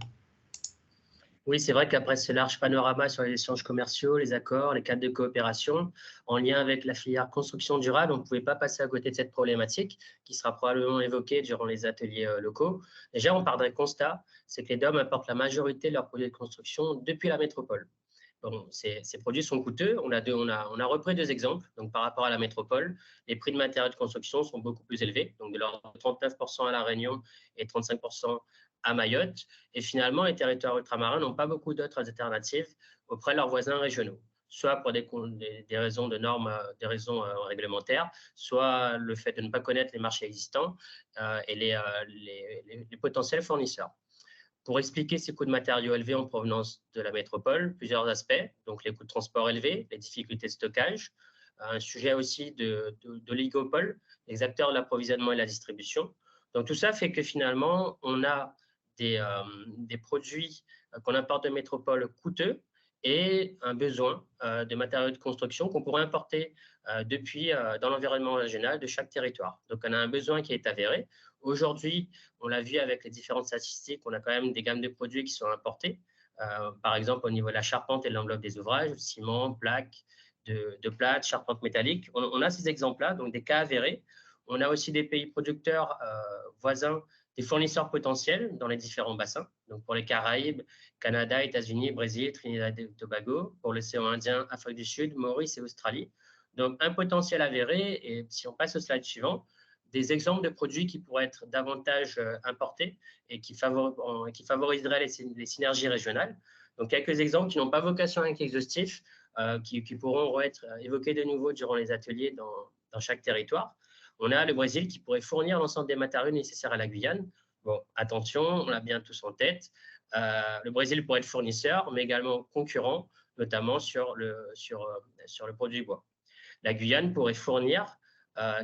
Oui, c'est vrai qu'après ce large panorama sur les échanges commerciaux, les accords, les cadres de coopération, en lien avec la filière construction durable, on ne pouvait pas passer à côté de cette problématique qui sera probablement évoquée durant les ateliers locaux. Déjà, on part d'un constat, c'est que les DOM apportent la majorité de leurs produits de construction depuis la métropole. Bon, ces produits sont coûteux. On a repris 2 exemples. Donc, par rapport à la métropole, les prix de matériaux de construction sont beaucoup plus élevés, donc de l'ordre de 39% à La Réunion et 35% à Mayotte. Et finalement, les territoires ultramarins n'ont pas beaucoup d'autres alternatives auprès de leurs voisins régionaux, soit pour des raisons de normes, des raisons réglementaires, soit le fait de ne pas connaître les marchés existants et les potentiels fournisseurs. Pour expliquer ces coûts de matériaux élevés en provenance de la métropole, plusieurs aspects, donc les coûts de transport élevés, les difficultés de stockage, un sujet aussi d'oligopole, les acteurs de l'approvisionnement et de la distribution. Donc tout ça fait que finalement, on a des produits qu'on importe de métropole coûteux et un besoin de matériaux de construction qu'on pourrait importer depuis dans l'environnement régional de chaque territoire. Donc on a un besoin qui est avéré. Aujourd'hui, on l'a vu avec les différentes statistiques, on a quand même des gammes de produits qui sont importés. Par exemple, au niveau de la charpente et de l'enveloppe des ouvrages, ciment, plaques, de plâtre, charpente métallique. On a ces exemples-là, donc des cas avérés. On a aussi des pays producteurs voisins, des fournisseurs potentiels dans les différents bassins. Donc pour les Caraïbes, Canada, États-Unis, Brésil, Trinidad et Tobago. Pour l'océan Indien, Afrique du Sud, Maurice et Australie. Donc un potentiel avéré. Et si on passe au slide suivant, des exemples de produits qui pourraient être davantage importés et qui favoriseraient les synergies régionales. Donc, quelques exemples qui n'ont pas vocation à être exhaustifs, qui pourront être évoqués de nouveau durant les ateliers dans chaque territoire. On a le Brésil qui pourrait fournir l'ensemble des matériaux nécessaires à la Guyane. Bon, attention, on l'a bien tous en tête. Le Brésil pourrait être fournisseur, mais également concurrent, notamment sur le produit bois. La Guyane pourrait fournir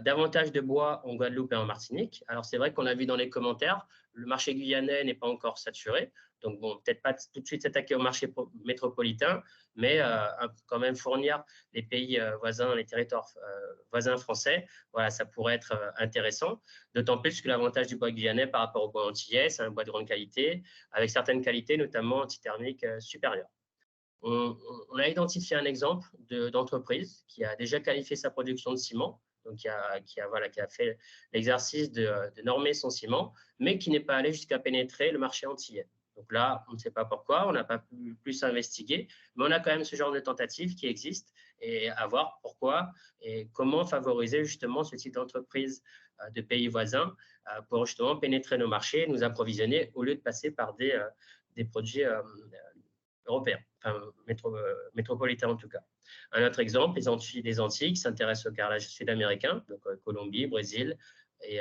davantage de bois en Guadeloupe et en Martinique. Alors, c'est vrai qu'on a vu dans les commentaires, le marché guyanais n'est pas encore saturé. Donc, bon, peut-être pas tout de suite s'attaquer au marché métropolitain, mais quand même fournir les pays voisins, les territoires voisins français, voilà, ça pourrait être intéressant. D'autant plus que l'avantage du bois guyanais par rapport au bois antillais, c'est un bois de grande qualité, avec certaines qualités, notamment antithermiques supérieures. On a identifié un exemple d'entreprise qui a déjà qualifié sa production de ciment, donc qui a fait l'exercice de normer son ciment, mais qui n'est pas allé jusqu'à pénétrer le marché antillais. Donc là, on ne sait pas pourquoi, on n'a pas pu plus investiguer, mais on a quand même ce genre de tentative qui existe et à voir pourquoi et comment favoriser justement ce type d'entreprise de pays voisins pour justement pénétrer nos marchés et nous approvisionner au lieu de passer par des produits européens, enfin métropolitains en tout cas. Un autre exemple, les Antilles qui s'intéressent au carrelage sud-américain, donc Colombie, Brésil et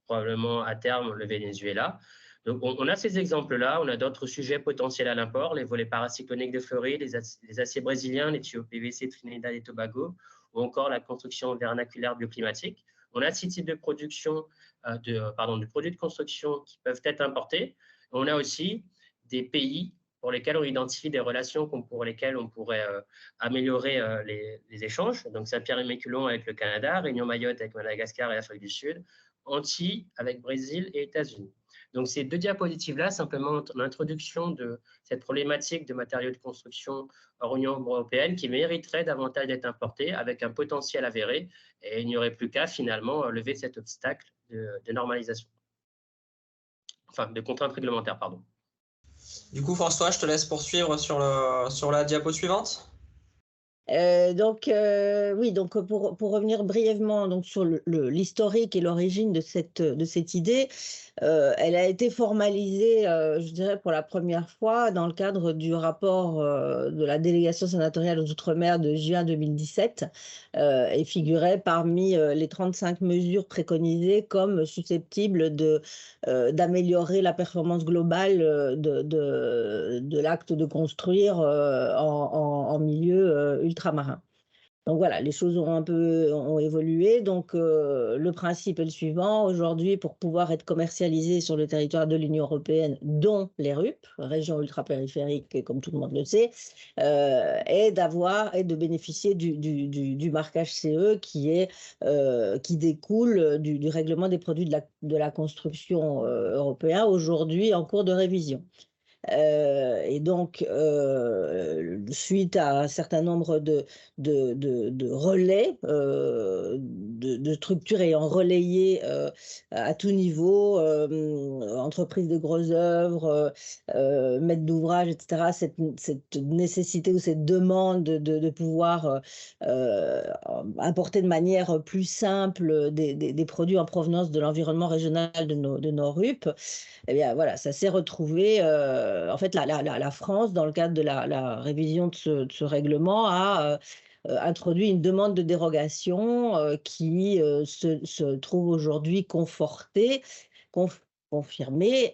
probablement à terme le Venezuela. Donc on a ces exemples-là, on a d'autres sujets potentiels à l'import, les volets paracycloniques de Floride, les aciers brésiliens, les tuyaux PVC Trinidad et Tobago, ou encore la construction vernaculaire bioclimatique. On a ces types de production, de produits de construction qui peuvent être importés. On a aussi des pays pour lesquels on identifie des relations pour lesquelles on pourrait améliorer les échanges. Donc, Saint-Pierre-et-Miquelon avec le Canada, Réunion-Mayotte avec Madagascar et Afrique du Sud, Antilles avec Brésil et États-Unis. Donc, ces 2 diapositives-là, simplement l'introduction de cette problématique de matériaux de construction hors Union européenne qui mériterait davantage d'être importés avec un potentiel avéré et il n'y aurait plus qu'à finalement lever cet obstacle de normalisation. Enfin, de contraintes réglementaires, pardon. Du coup, François, je te laisse poursuivre sur la diapo suivante. Oui, donc pour revenir brièvement donc, sur l'historique et l'origine de cette idée, elle a été formalisée, je dirais, pour la première fois dans le cadre du rapport de la délégation sénatoriale aux Outre-mer de juin 2017 et figurait parmi les 35 mesures préconisées comme susceptibles d'améliorer la performance globale de l'acte de construire en milieu ultramarin. Donc voilà, les choses ont évolué. Donc le principe est le suivant. Aujourd'hui, pour pouvoir être commercialisé sur le territoire de l'Union européenne, dont les RUP, régions ultrapériphériques, comme tout le monde le sait, est de bénéficier du marquage CE qui découle du règlement des produits de la construction européen, aujourd'hui en cours de révision. Et donc, suite à un certain nombre de relais, de structures ayant relayé à tout niveau, entreprises de grosses œuvres, maîtres d'ouvrage, etc., cette nécessité ou cette demande de pouvoir importer de manière plus simple des produits en provenance de l'environnement régional de nos RUP, eh bien voilà, ça s'est retrouvé. En fait, la France, dans le cadre de la révision de ce règlement, a introduit une demande de dérogation qui se trouve aujourd'hui confortée, confirmée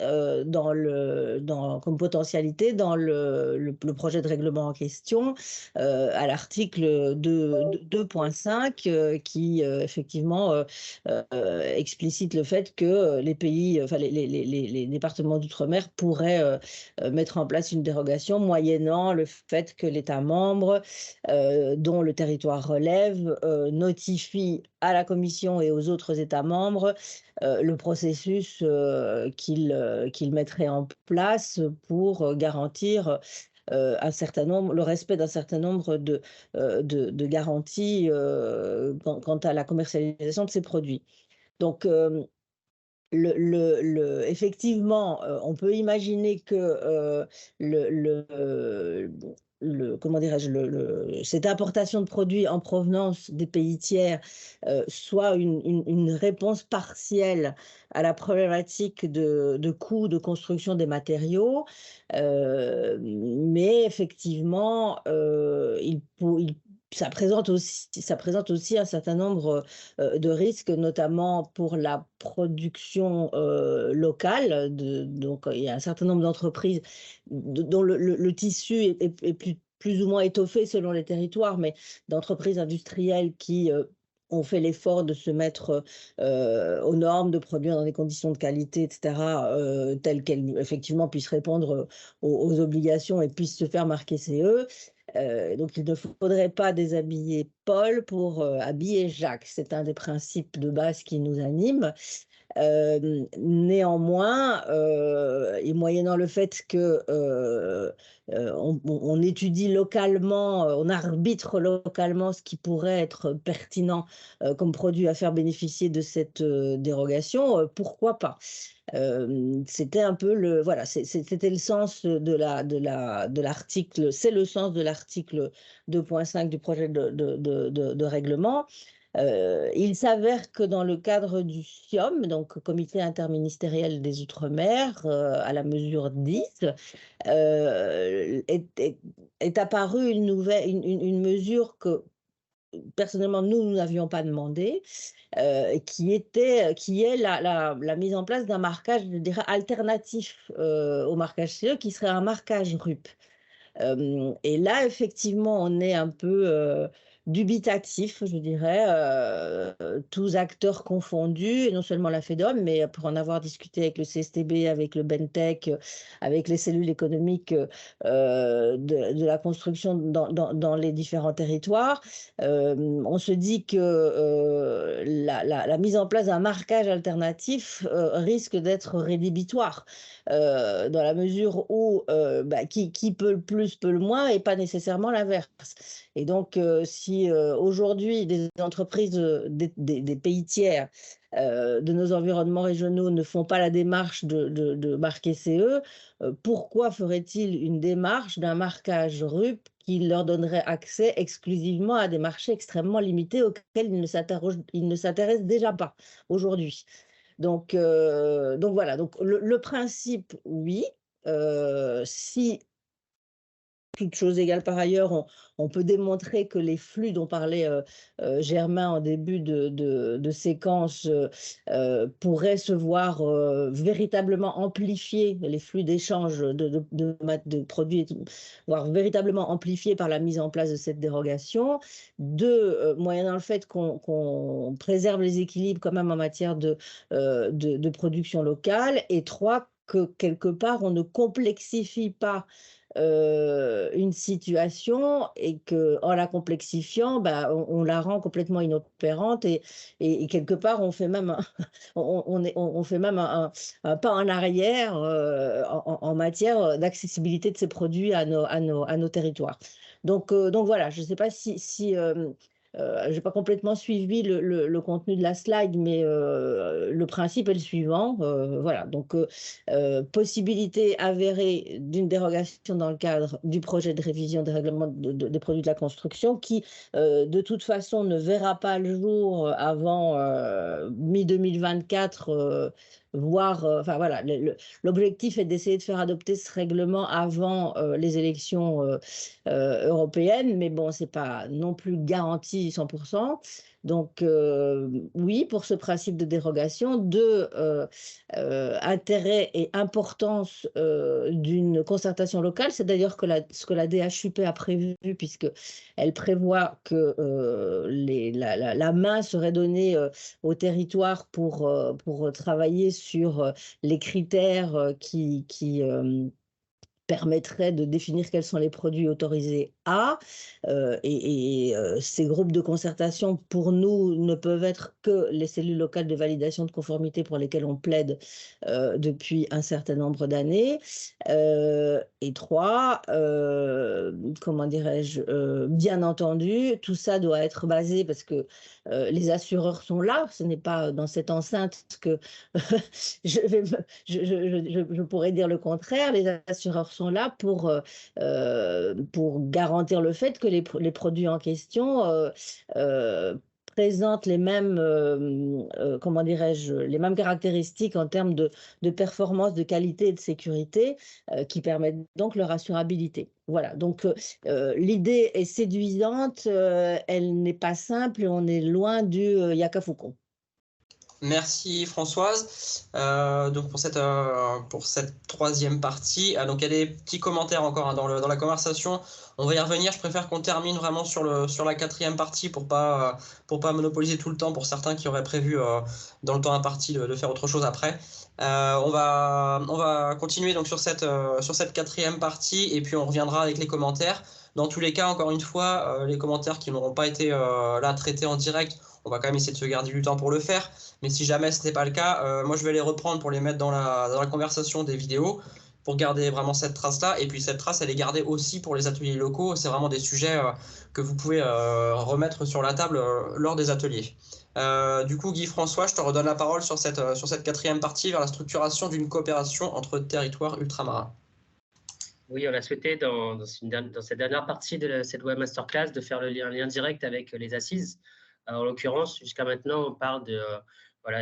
comme potentialité dans le projet de règlement en question, à l'article 2.5 qui effectivement explicite le fait que les pays, enfin les départements d'outre-mer pourraient mettre en place une dérogation moyennant le fait que l'État membre dont le territoire relève notifie à la Commission et aux autres États membres le processus qu'il mettrait en place pour garantir le respect d'un certain nombre de garanties quant à la commercialisation de ces produits. Donc, effectivement, on peut imaginer que comment dirais-je, cette importation de produits en provenance des pays tiers soit une réponse partielle à la problématique de coût de construction des matériaux, mais effectivement, ça présente aussi un certain nombre de risques, notamment pour la production locale. Donc, il y a un certain nombre d'entreprises dont le tissu est plus ou moins étoffé selon les territoires, mais d'entreprises industrielles qui ont fait l'effort de se mettre aux normes, de produire dans des conditions de qualité, etc., telles qu'elles effectivement puissent répondre aux obligations et puissent se faire marquer CE. Donc, il ne faudrait pas déshabiller Paul pour habiller Jacques. C'est un des principes de base qui nous anime. Néanmoins, et moyennant le fait que on étudie localement, on arbitre localement ce qui pourrait être pertinent comme produit à faire bénéficier de cette dérogation, pourquoi pas? C'était un peu voilà, c'était le sens de l'article, c'est le sens de l'article 2.5 du projet de règlement. Il s'avère que dans le cadre du CIOM, donc Comité interministériel des Outre-mer, à la mesure 10, est apparue une mesure que personnellement nous n'avions pas demandé, qui est la mise en place d'un marquage, je dirais, alternatif au marquage CE, qui serait un marquage RUP. Et là, effectivement, on est un peu dubitatif, je dirais, tous acteurs confondus, et non seulement la FEDOM, mais pour en avoir discuté avec le CSTB, avec le BENTEC, avec les cellules économiques de la construction dans les différents territoires, on se dit que la mise en place d'un marquage alternatif risque d'être rédhibitoire, dans la mesure où qui peut le plus peut le moins et pas nécessairement l'inverse. Et donc, si aujourd'hui des entreprises des pays tiers de nos environnements régionaux ne font pas la démarche de marquer CE, pourquoi ferait-il une démarche d'un marquage RUP qui leur donnerait accès exclusivement à des marchés extrêmement limités auxquels ils ne s'intéressent déjà pas aujourd'hui. Donc voilà, donc le principe, oui. Si toutes choses égales par ailleurs, on peut démontrer que les flux dont parlait Germain en début de séquence pourraient se voir véritablement amplifiés, les flux d'échange de produits, voire véritablement amplifiés par la mise en place de cette dérogation. Deux, moyennant le fait qu'on préserve les équilibres quand même en matière de production locale. Et trois, que quelque part, on ne complexifie pas une situation et qu'en la complexifiant, bah, on la rend complètement inopérante et quelque part, on fait même on fait même un pas en arrière en matière d'accessibilité de ces produits à nos territoires. Donc voilà, je ne sais pas si je n'ai pas complètement suivi le contenu de la slide, mais le principe est le suivant. Voilà, donc possibilité avérée d'une dérogation dans le cadre du projet de révision des règlements des produits de la construction qui, de toute façon, ne verra pas le jour avant mi-2024, voire, enfin voilà, l'objectif est d'essayer de faire adopter ce règlement avant les élections européenne, mais bon, ce n'est pas non plus garanti 100%. Donc, oui, pour ce principe de dérogation, deux, intérêt et importance d'une concertation locale, c'est d'ailleurs ce que la DHUP a prévu, puisqu'elle prévoit que la main serait donnée au territoire pour travailler sur les critères qui permettrait de définir quels sont les produits autorisés ces groupes de concertation, pour nous, ne peuvent être que les cellules locales de validation de conformité pour lesquelles on plaide depuis un certain nombre d'années. Et trois, comment dirais-je, bien entendu, tout ça doit être basé parce que les assureurs sont là, ce n'est pas dans cette enceinte que je pourrais dire le contraire, les assureurs sont là pour garantir le fait que les produits en question présentent les mêmes, comment dirais-je, les mêmes caractéristiques en termes de performance, de qualité et de sécurité qui permettent donc leur assurabilité. Voilà, donc l'idée est séduisante, elle n'est pas simple et on est loin du Yakafukon. Merci Françoise. Donc pour cette troisième partie, donc il y a des petits commentaires encore hein, dans la conversation. On va y revenir. Je préfère qu'on termine vraiment sur la quatrième partie pour pas monopoliser tout le temps pour certains qui auraient prévu dans le temps imparti de faire autre chose après. On va continuer donc sur cette quatrième partie et puis on reviendra avec les commentaires. Dans tous les cas, encore une fois, les commentaires qui n'auront pas été là traités en direct, on va quand même essayer de se garder du temps pour le faire. Mais si jamais ce n'est pas le cas, moi je vais les reprendre pour les mettre dans la conversation des vidéos pour garder vraiment cette trace-là. Et puis cette trace, elle est gardée aussi pour les ateliers locaux. C'est vraiment des sujets que vous pouvez remettre sur la table lors des ateliers. Du coup, Guy-François, je te redonne la parole sur cette quatrième partie vers la structuration d'une coopération entre territoires ultramarins. Oui, on a souhaité dans cette dernière partie de cette web masterclass de faire un lien direct avec les assises. En l'occurrence, jusqu'à maintenant, on parle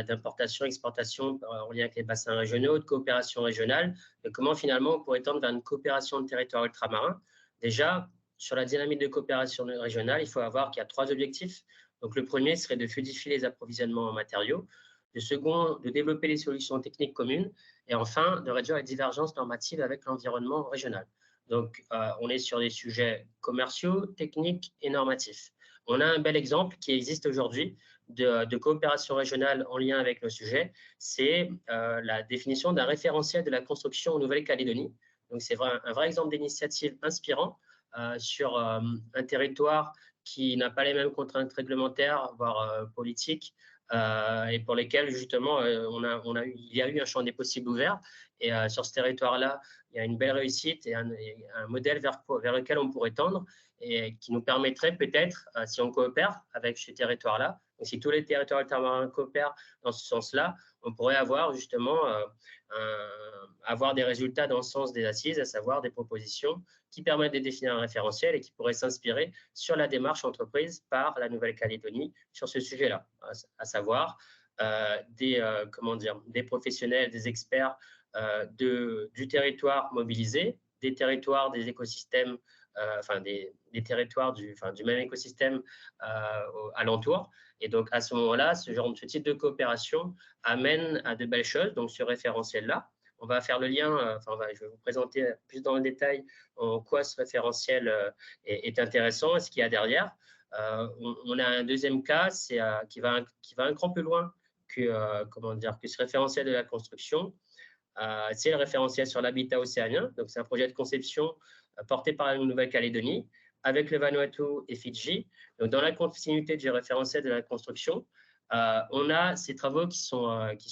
d'importation, exportation en lien avec les bassins régionaux, de coopération régionale, de comment finalement on pourrait tendre vers une coopération de territoires ultramarins. Déjà, sur la dynamique de coopération régionale, il faut voir qu'il y a trois objectifs. Donc, le premier serait de fluidifier les approvisionnements en matériaux. Le second, de développer les solutions techniques communes. Et enfin, de réduire les divergences normatives avec l'environnement régional. Donc, on est sur des sujets commerciaux, techniques et normatifs. On a un bel exemple qui existe aujourd'hui de coopération régionale en lien avec le sujet. C'est la définition d'un référentiel de la construction en Nouvelle-Calédonie. Donc, c'est un vrai exemple d'initiative inspirant sur un territoire qui n'a pas les mêmes contraintes réglementaires, voire politiques, et pour lesquels justement il y a eu un champ des possibles ouvert. Et sur ce territoire-là, il y a une belle réussite et un modèle vers lequel on pourrait tendre. et qui nous permettrait peut-être, si on coopère avec ce territoire-là, si tous les territoires ultramarins coopèrent dans ce sens-là, on pourrait avoir justement avoir des résultats dans le sens des assises, à savoir des propositions qui permettent de définir un référentiel et qui pourraient s'inspirer sur la démarche entreprise par la Nouvelle-Calédonie sur ce sujet-là, à savoir des professionnels, des experts du territoire mobilisé, des territoires, des écosystèmes, des territoires du même écosystème alentour. Et donc, à ce moment-là, ce type de coopération amène à de belles choses. Donc, ce référentiel-là, on va faire le lien, je vais vous présenter plus dans le détail en quoi ce référentiel est intéressant et ce qu'il y a derrière. On a un deuxième cas qui va un cran plus loin que ce référentiel de la construction. C'est le référentiel sur l'habitat océanien. Donc, c'est un projet de conception porté par la Nouvelle-Calédonie avec le Vanuatu et Fidji. Donc, dans la continuité du référentiel de la construction, on a ces travaux qui sont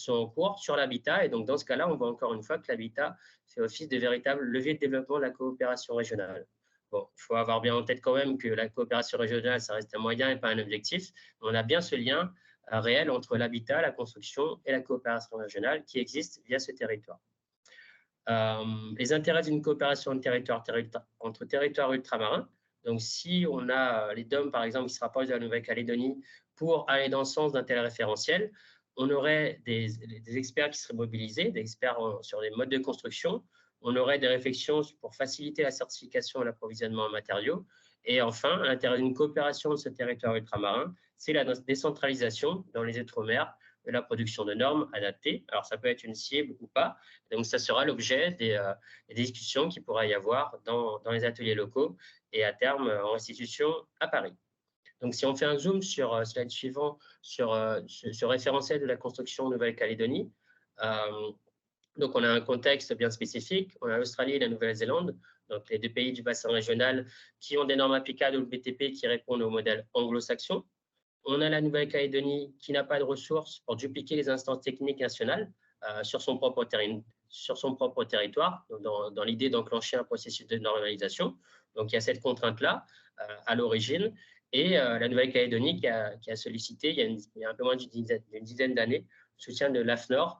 en cours sur l'habitat. Et donc, dans ce cas-là, on voit encore une fois que l'habitat fait office de véritable levier de développement de la coopération régionale. Bon, il faut avoir bien en tête quand même que la coopération régionale, ça reste un moyen et pas un objectif. On a bien ce lien réel entre l'habitat, la construction et la coopération régionale qui existe via ce territoire. Les intérêts d'une coopération entre territoires ultramarins. Donc, si on a les DOM, par exemple, qui se rapprochent de la Nouvelle-Calédonie pour aller dans le sens d'un tel référentiel, on aurait des experts qui seraient mobilisés, des experts sur les modes de construction. On aurait des réflexions pour faciliter la certification et l'approvisionnement en matériaux. Et enfin, l'intérêt d'une coopération de ce territoire ultramarin, c'est la décentralisation dans les outre-mer de la production de normes adaptées. Alors, ça peut être une cible ou pas. Donc, ça sera l'objet des discussions qu'il pourra y avoir dans les ateliers locaux et à terme en restitution à Paris. Donc, si on fait un zoom sur slide suivant, sur ce référentiel de la construction Nouvelle-Calédonie, donc on a un contexte bien spécifique. On a l'Australie et la Nouvelle-Zélande, donc les deux pays du bassin régional qui ont des normes applicables au BTP qui répondent au modèle anglo-saxon. On a la Nouvelle-Calédonie qui n'a pas de ressources pour dupliquer les instances techniques nationales sur son propre territoire, dans l'idée d'enclencher un processus de normalisation. Donc, il y a cette contrainte-là à l'origine. Et la Nouvelle-Calédonie qui a sollicité, il y a un peu moins d'une dizaine d'années, le soutien de l'AFNOR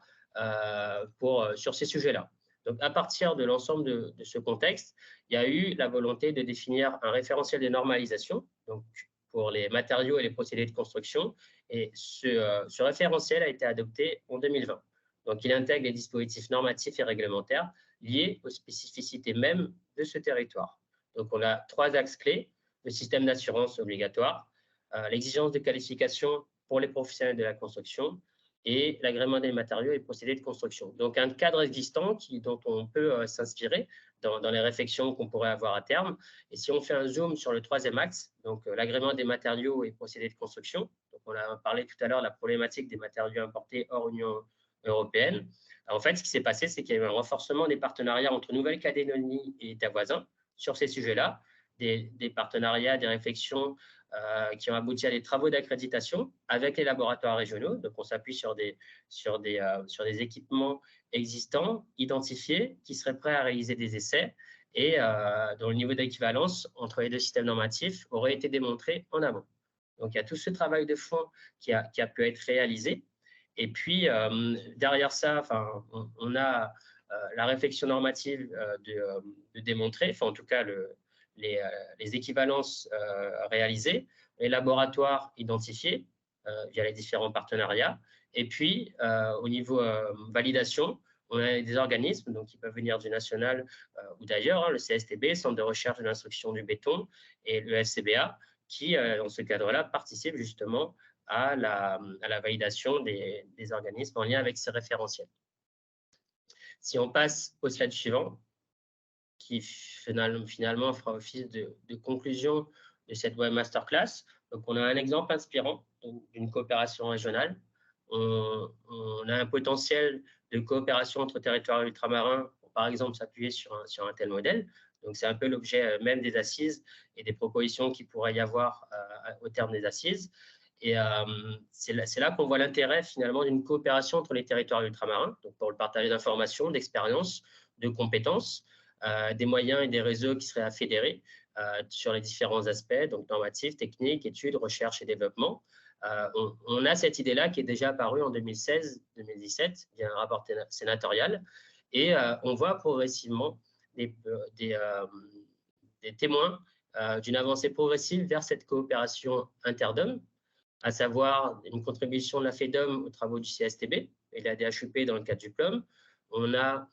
sur ces sujets-là. Donc, à partir de l'ensemble de ce contexte, il y a eu la volonté de définir un référentiel de normalisation, donc pour les matériaux et les procédés de construction. Et ce référentiel a été adopté en 2020. Donc, il intègre les dispositifs normatifs et réglementaires liés aux spécificités mêmes de ce territoire. Donc, on a 3 axes clés: le système d'assurance obligatoire, l'exigence de qualification pour les professionnels de la construction et l'agrément des matériaux et procédés de construction. Donc, un cadre existant dont on peut s'inspirer dans les réflexions qu'on pourrait avoir à terme. Et si on fait un zoom sur le 3e axe, donc l'agrément des matériaux et procédés de construction, donc on a parlé tout à l'heure de la problématique des matériaux importés hors Union européenne. En fait, ce qui s'est passé, c'est qu'il y a eu un renforcement des partenariats entre Nouvelle-Calédonie et États voisins sur ces sujets-là, des partenariats, des réflexions qui ont abouti à des travaux d'accréditation avec les laboratoires régionaux. Donc, on s'appuie sur des équipements existants, identifiés, qui seraient prêts à réaliser des essais et dont le niveau d'équivalence entre les deux systèmes normatifs aurait été démontré en amont. Donc, il y a tout ce travail de fond qui a pu être réalisé. Et puis, derrière ça, on a la réflexion normative de démontrer, en tout cas, les équivalences réalisées, les laboratoires identifiés via les différents partenariats. Et puis, au niveau validation, on a des organismes donc, qui peuvent venir du national ou d'ailleurs, le CSTB, Centre de recherche de l'instruction du béton, et le FCBA, qui, dans ce cadre-là, participent justement à la validation des organismes en lien avec ces référentiels. Si on passe au slide suivant, qui finalement fera office de conclusion de cette web masterclass. Donc, on a un exemple inspirant d'une coopération régionale. On a un potentiel de coopération entre territoires ultramarins pour, par exemple, s'appuyer sur un tel modèle. Donc, c'est un peu l'objet même des assises et des propositions qu'il pourrait y avoir au terme des assises. Et c'est là qu'on voit l'intérêt finalement d'une coopération entre les territoires ultramarins, donc pour le partage d'informations, d'expériences, de compétences, des moyens et des réseaux qui seraient à fédérer sur les différents aspects, donc normatifs, techniques, études, recherche et développement. On a cette idée-là qui est déjà apparue en 2016-2017 via un rapport sénatorial, et on voit progressivement des témoins d'une avancée progressive vers cette coopération inter-DOM, à savoir une contribution de la FEDOM aux travaux du CSTB et de la DHUP dans le cadre du PLOM. On a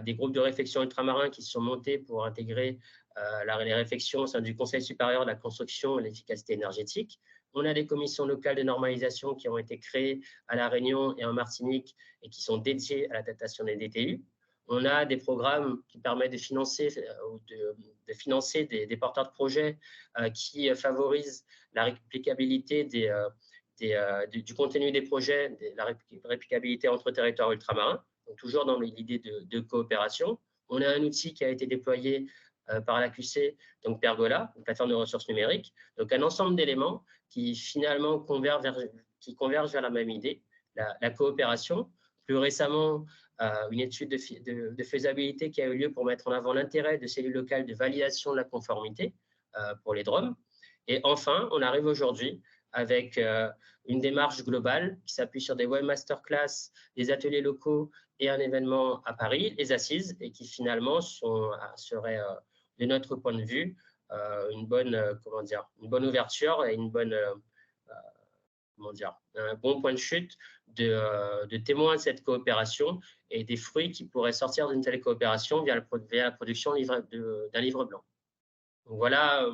des groupes de réflexion ultramarins qui se sont montés pour intégrer les réflexions au sein du Conseil supérieur de la construction et l'efficacité énergétique. On a des commissions locales de normalisation qui ont été créées à La Réunion et en Martinique et qui sont dédiées à la datation des DTU. On a des programmes qui permettent de financer des porteurs de projets qui favorisent la réplicabilité du contenu des projets, la réplicabilité entre territoires ultramarins, donc toujours dans l'idée de coopération. On a un outil qui a été déployé par l'AQC, donc Pergola, une plateforme de ressources numériques, donc un ensemble d'éléments qui finalement convergent vers la même idée, la coopération. Plus récemment, une étude de faisabilité qui a eu lieu pour mettre en avant l'intérêt de cellules locales de validation de la conformité pour les DROM. Et enfin, on arrive aujourd'hui avec une démarche globale qui s'appuie sur des web masterclass, des ateliers locaux et un événement à Paris, les Assises, et qui finalement seraient, de notre point de vue, une bonne ouverture et un bon point de chute de témoins de cette coopération et des fruits qui pourraient sortir d'une telle coopération via la production d'un livre blanc. Donc voilà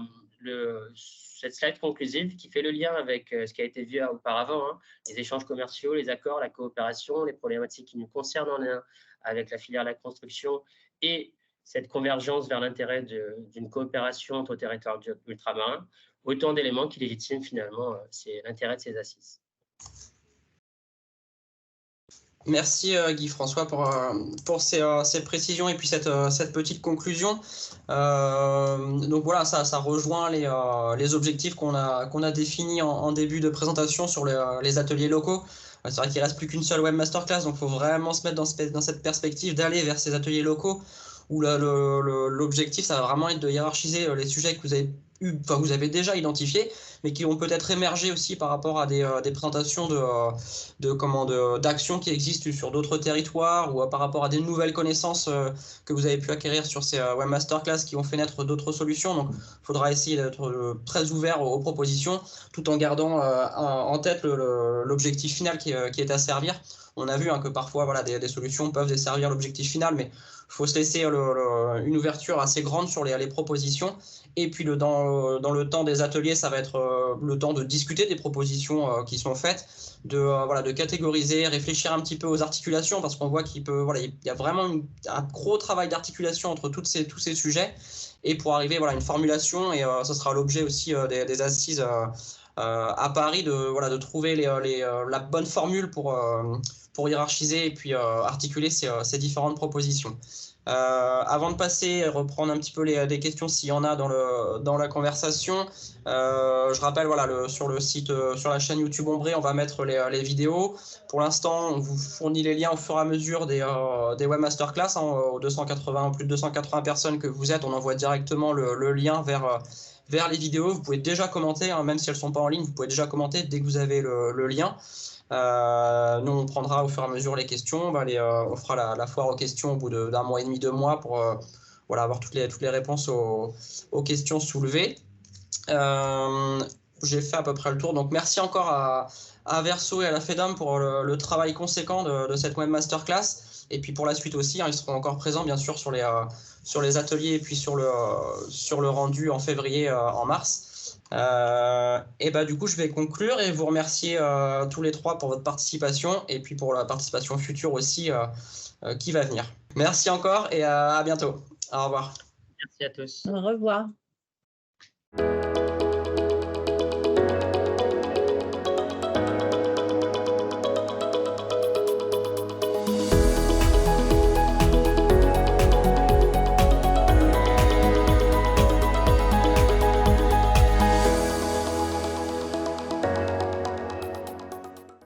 cette slide conclusive qui fait le lien avec ce qui a été vu auparavant, hein, les échanges commerciaux, les accords, la coopération, les problématiques qui nous concernent en lien avec la filière de la construction et cette convergence vers l'intérêt d'une coopération entre territoires ultramarins, autant d'éléments qui légitiment finalement l'intérêt de ces assises. Merci Guy-François pour ces précisions et puis cette petite conclusion. Donc voilà, ça rejoint les objectifs qu'on a définis en début de présentation sur les ateliers locaux. C'est vrai qu'il ne reste plus qu'une seule web masterclass, donc il faut vraiment se mettre dans cette perspective d'aller vers ces ateliers locaux où l'objectif, ça va vraiment être de hiérarchiser les sujets que vous avez déjà identifiés, mais qui vont peut-être émerger aussi par rapport à des présentations d'actions qui existent sur d'autres territoires ou par rapport à des nouvelles connaissances que vous avez pu acquérir sur ces web masterclass qui ont fait naître d'autres solutions. Donc, il faudra essayer d'être très ouvert aux propositions tout en gardant en tête l'objectif final qui est à servir. On a vu que parfois voilà, des solutions peuvent desservir l'objectif final, mais il faut se laisser une ouverture assez grande sur les propositions. Et puis dans le temps des ateliers, ça va être le temps de discuter des propositions qui sont faites, de catégoriser, réfléchir un petit peu aux articulations, parce qu'on voit il y a vraiment un gros travail d'articulation entre tous ces sujets, et pour arriver à une formulation, et ce sera l'objet aussi des assises à Paris, de trouver la bonne formule pour hiérarchiser et puis articuler ces différentes propositions. Avant de passer et reprendre un petit peu des questions s'il y en a dans la conversation, je rappelle sur le site, sur la chaîne YouTube Ombré, on va mettre les vidéos. Pour l'instant, on vous fournit les liens au fur et à mesure des web masterclass, aux plus de 280 personnes que vous êtes, on envoie directement le lien vers les vidéos. Vous pouvez déjà commenter, même si elles ne sont pas en ligne, vous pouvez déjà commenter dès que vous avez le lien. Nous, on prendra au fur et à mesure les questions. On fera la foire aux questions au bout d'un mois et demi, 2 mois pour avoir toutes les réponses aux questions soulevées. J'ai fait à peu près le tour. Donc, merci encore à Verso et à la FEDOM pour le travail conséquent de cette web masterclass. Et puis pour la suite aussi, ils seront encore présents bien sûr sur les ateliers et puis sur le rendu en février, en mars. Et du coup, je vais conclure et vous remercier tous les trois pour votre participation et puis pour la participation future aussi qui va venir. Merci encore et à bientôt. Au revoir. Merci à tous. Au revoir.